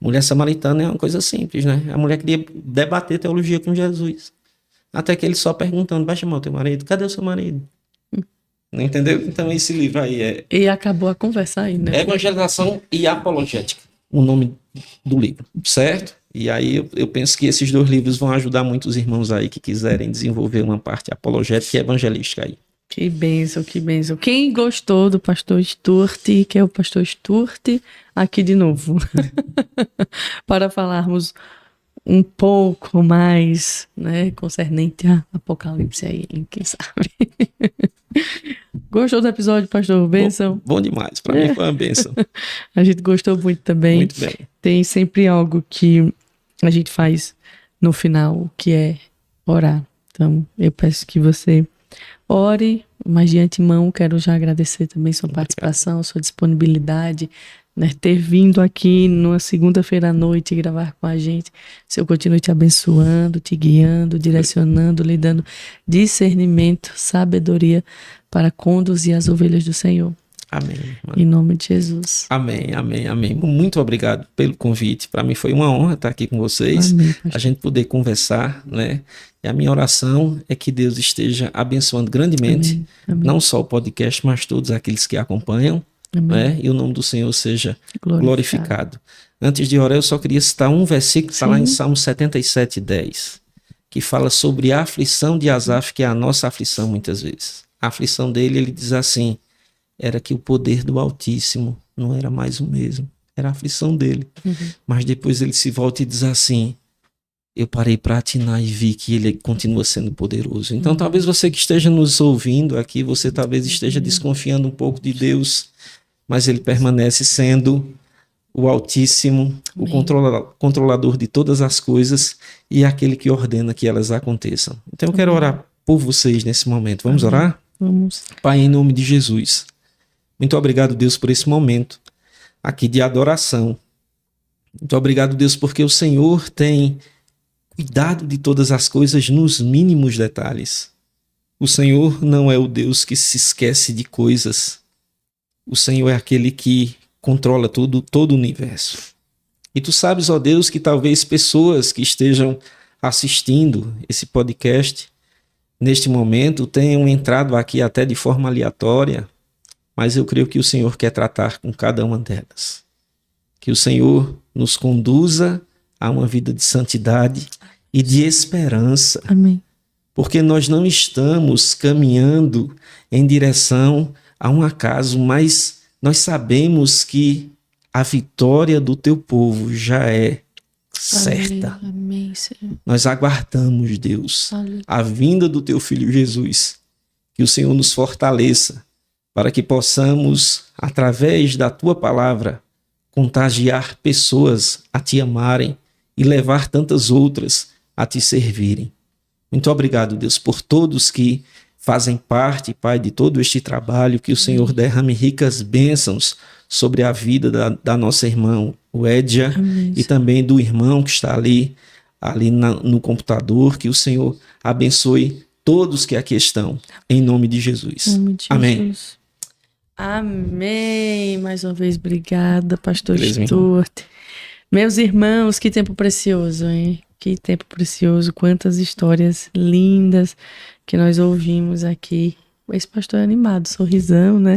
[SPEAKER 2] Mulher samaritana é uma coisa simples, né? A mulher queria debater teologia com Jesus. Até que ele só perguntando, vai chamar o teu marido? Cadê o seu marido? Não entendeu? Então esse livro aí é...
[SPEAKER 1] E acabou a conversa aí, né?
[SPEAKER 2] Evangelização e Apologética, o nome do livro, certo? E aí eu penso que esses 2 livros vão ajudar muitos irmãos aí que quiserem desenvolver uma parte apologética e evangelística aí.
[SPEAKER 1] Que bênção, que bênção. Quem gostou do pastor Stuart, que é o pastor Stuart, aqui de novo, para falarmos um pouco mais, né, concernente a Apocalipse aí, quem sabe. Gostou do episódio, pastor? Bênção?
[SPEAKER 2] Bom demais, para mim foi uma bênção.
[SPEAKER 1] A gente gostou muito também.
[SPEAKER 2] Muito bem.
[SPEAKER 1] Tem sempre algo que a gente faz no final, que é orar. Então, eu peço que você ore, mas de antemão quero já agradecer também sua participação, sua disponibilidade, né, ter vindo aqui numa segunda-feira à noite gravar com a gente. Se eu continuo te abençoando, te guiando, direcionando, lhe dando discernimento, sabedoria para conduzir as ovelhas do Senhor.
[SPEAKER 2] Amém, irmã.
[SPEAKER 1] Em nome de Jesus.
[SPEAKER 2] Amém, amém, amém. Muito obrigado pelo convite. Para mim foi uma honra estar aqui com vocês,
[SPEAKER 1] Amém,
[SPEAKER 2] a
[SPEAKER 1] pastor.
[SPEAKER 2] gente poder conversar, né? E a minha oração é que Deus esteja abençoando grandemente,
[SPEAKER 1] Amém, amém.
[SPEAKER 2] não só o podcast, mas todos aqueles que acompanham,
[SPEAKER 1] Amém.
[SPEAKER 2] né? E o nome do Senhor seja
[SPEAKER 1] Glorificado.
[SPEAKER 2] glorificado. Antes de orar, eu só queria citar um versículo que está lá em
[SPEAKER 1] Sim.
[SPEAKER 2] Salmo 77:10, que fala sobre a aflição de Asaf, que é a nossa aflição muitas vezes. A aflição dele, ele diz assim: era que o poder do Altíssimo não era mais o mesmo. Era a aflição dele. Mas depois ele se volta e diz assim: eu parei para atinar e vi que ele continua sendo poderoso. Então talvez você que esteja nos ouvindo aqui, você talvez esteja desconfiando um pouco de Deus, mas ele permanece sendo o Altíssimo, o controlador de todas as coisas e aquele que ordena que elas aconteçam. Então eu quero orar por vocês nesse momento. Vamos orar?
[SPEAKER 1] Vamos.
[SPEAKER 2] Pai, em nome de Jesus, muito obrigado, Deus, por esse momento aqui de adoração. Muito obrigado, Deus, porque o Senhor tem cuidado de todas as coisas nos mínimos detalhes. O Senhor não é o Deus que se esquece de coisas. O Senhor é aquele que controla todo o universo. E tu sabes, ó Deus, que talvez pessoas que estejam assistindo esse podcast neste momento tenham entrado aqui até de forma aleatória, mas eu creio que o Senhor quer tratar com cada uma delas. Que o Senhor nos conduza a uma vida de santidade e de esperança.
[SPEAKER 1] Amém.
[SPEAKER 2] Porque nós não estamos caminhando em direção a um acaso, mas nós sabemos que a vitória do teu povo já é certa.
[SPEAKER 1] Amém, Senhor.
[SPEAKER 2] Nós aguardamos, Deus,
[SPEAKER 1] Aleluia.
[SPEAKER 2] a vinda do teu Filho Jesus. Que o Senhor nos fortaleça para que possamos, através da tua palavra, contagiar pessoas a te amarem e levar tantas outras a te servirem. Muito obrigado, Deus, por todos que fazem parte, Pai, de todo este trabalho, que o Senhor derrame ricas bênçãos sobre a vida da nossa irmã, o Edja,
[SPEAKER 1] Amém,
[SPEAKER 2] e também do irmão que está ali no computador, que o Senhor abençoe todos que aqui estão, em nome de Jesus.
[SPEAKER 1] Em nome de
[SPEAKER 2] Amém.
[SPEAKER 1] Jesus. Amém. Mais uma vez, obrigada, pastor
[SPEAKER 2] Beleza,
[SPEAKER 1] Stuart. Meus irmãos, que tempo precioso, hein? Que tempo precioso, quantas histórias lindas que nós ouvimos aqui. Esse pastor é animado, sorrisão, né?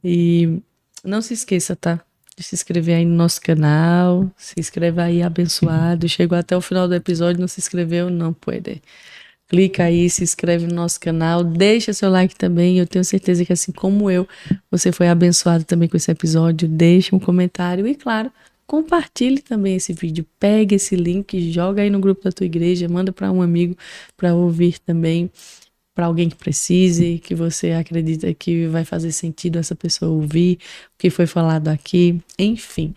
[SPEAKER 1] E não se esqueça, tá? De se inscrever aí no nosso canal. Se inscreva aí, abençoado. Chegou até o final do episódio, não se inscreveu? Não pode. Clica aí, se inscreve no nosso canal, deixa seu like também. Eu tenho certeza que, assim como eu, você foi abençoado também com esse episódio. Deixa um comentário e, claro, compartilhe também esse vídeo. Pega esse link, joga aí no grupo da tua igreja, manda para um amigo para ouvir também, para alguém que precise, que você acredita que vai fazer sentido essa pessoa ouvir o que foi falado aqui. Enfim,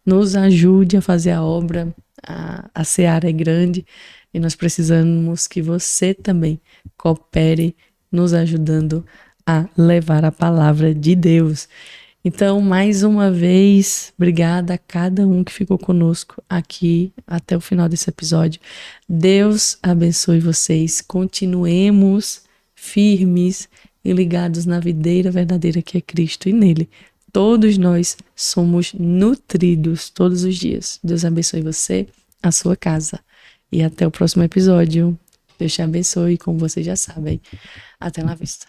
[SPEAKER 1] nos ajude a fazer a obra. A seara é grande e nós precisamos que você também coopere nos ajudando a levar a palavra de Deus. Então, mais uma vez, obrigada a cada um que ficou conosco aqui até o final desse episódio. Deus abençoe vocês. Continuemos firmes e ligados na videira verdadeira que é Cristo, e nele todos nós somos nutridos todos os dias. Deus abençoe você, a sua casa. E até o próximo episódio. Deus te abençoe, como vocês já sabem. Até lá vista.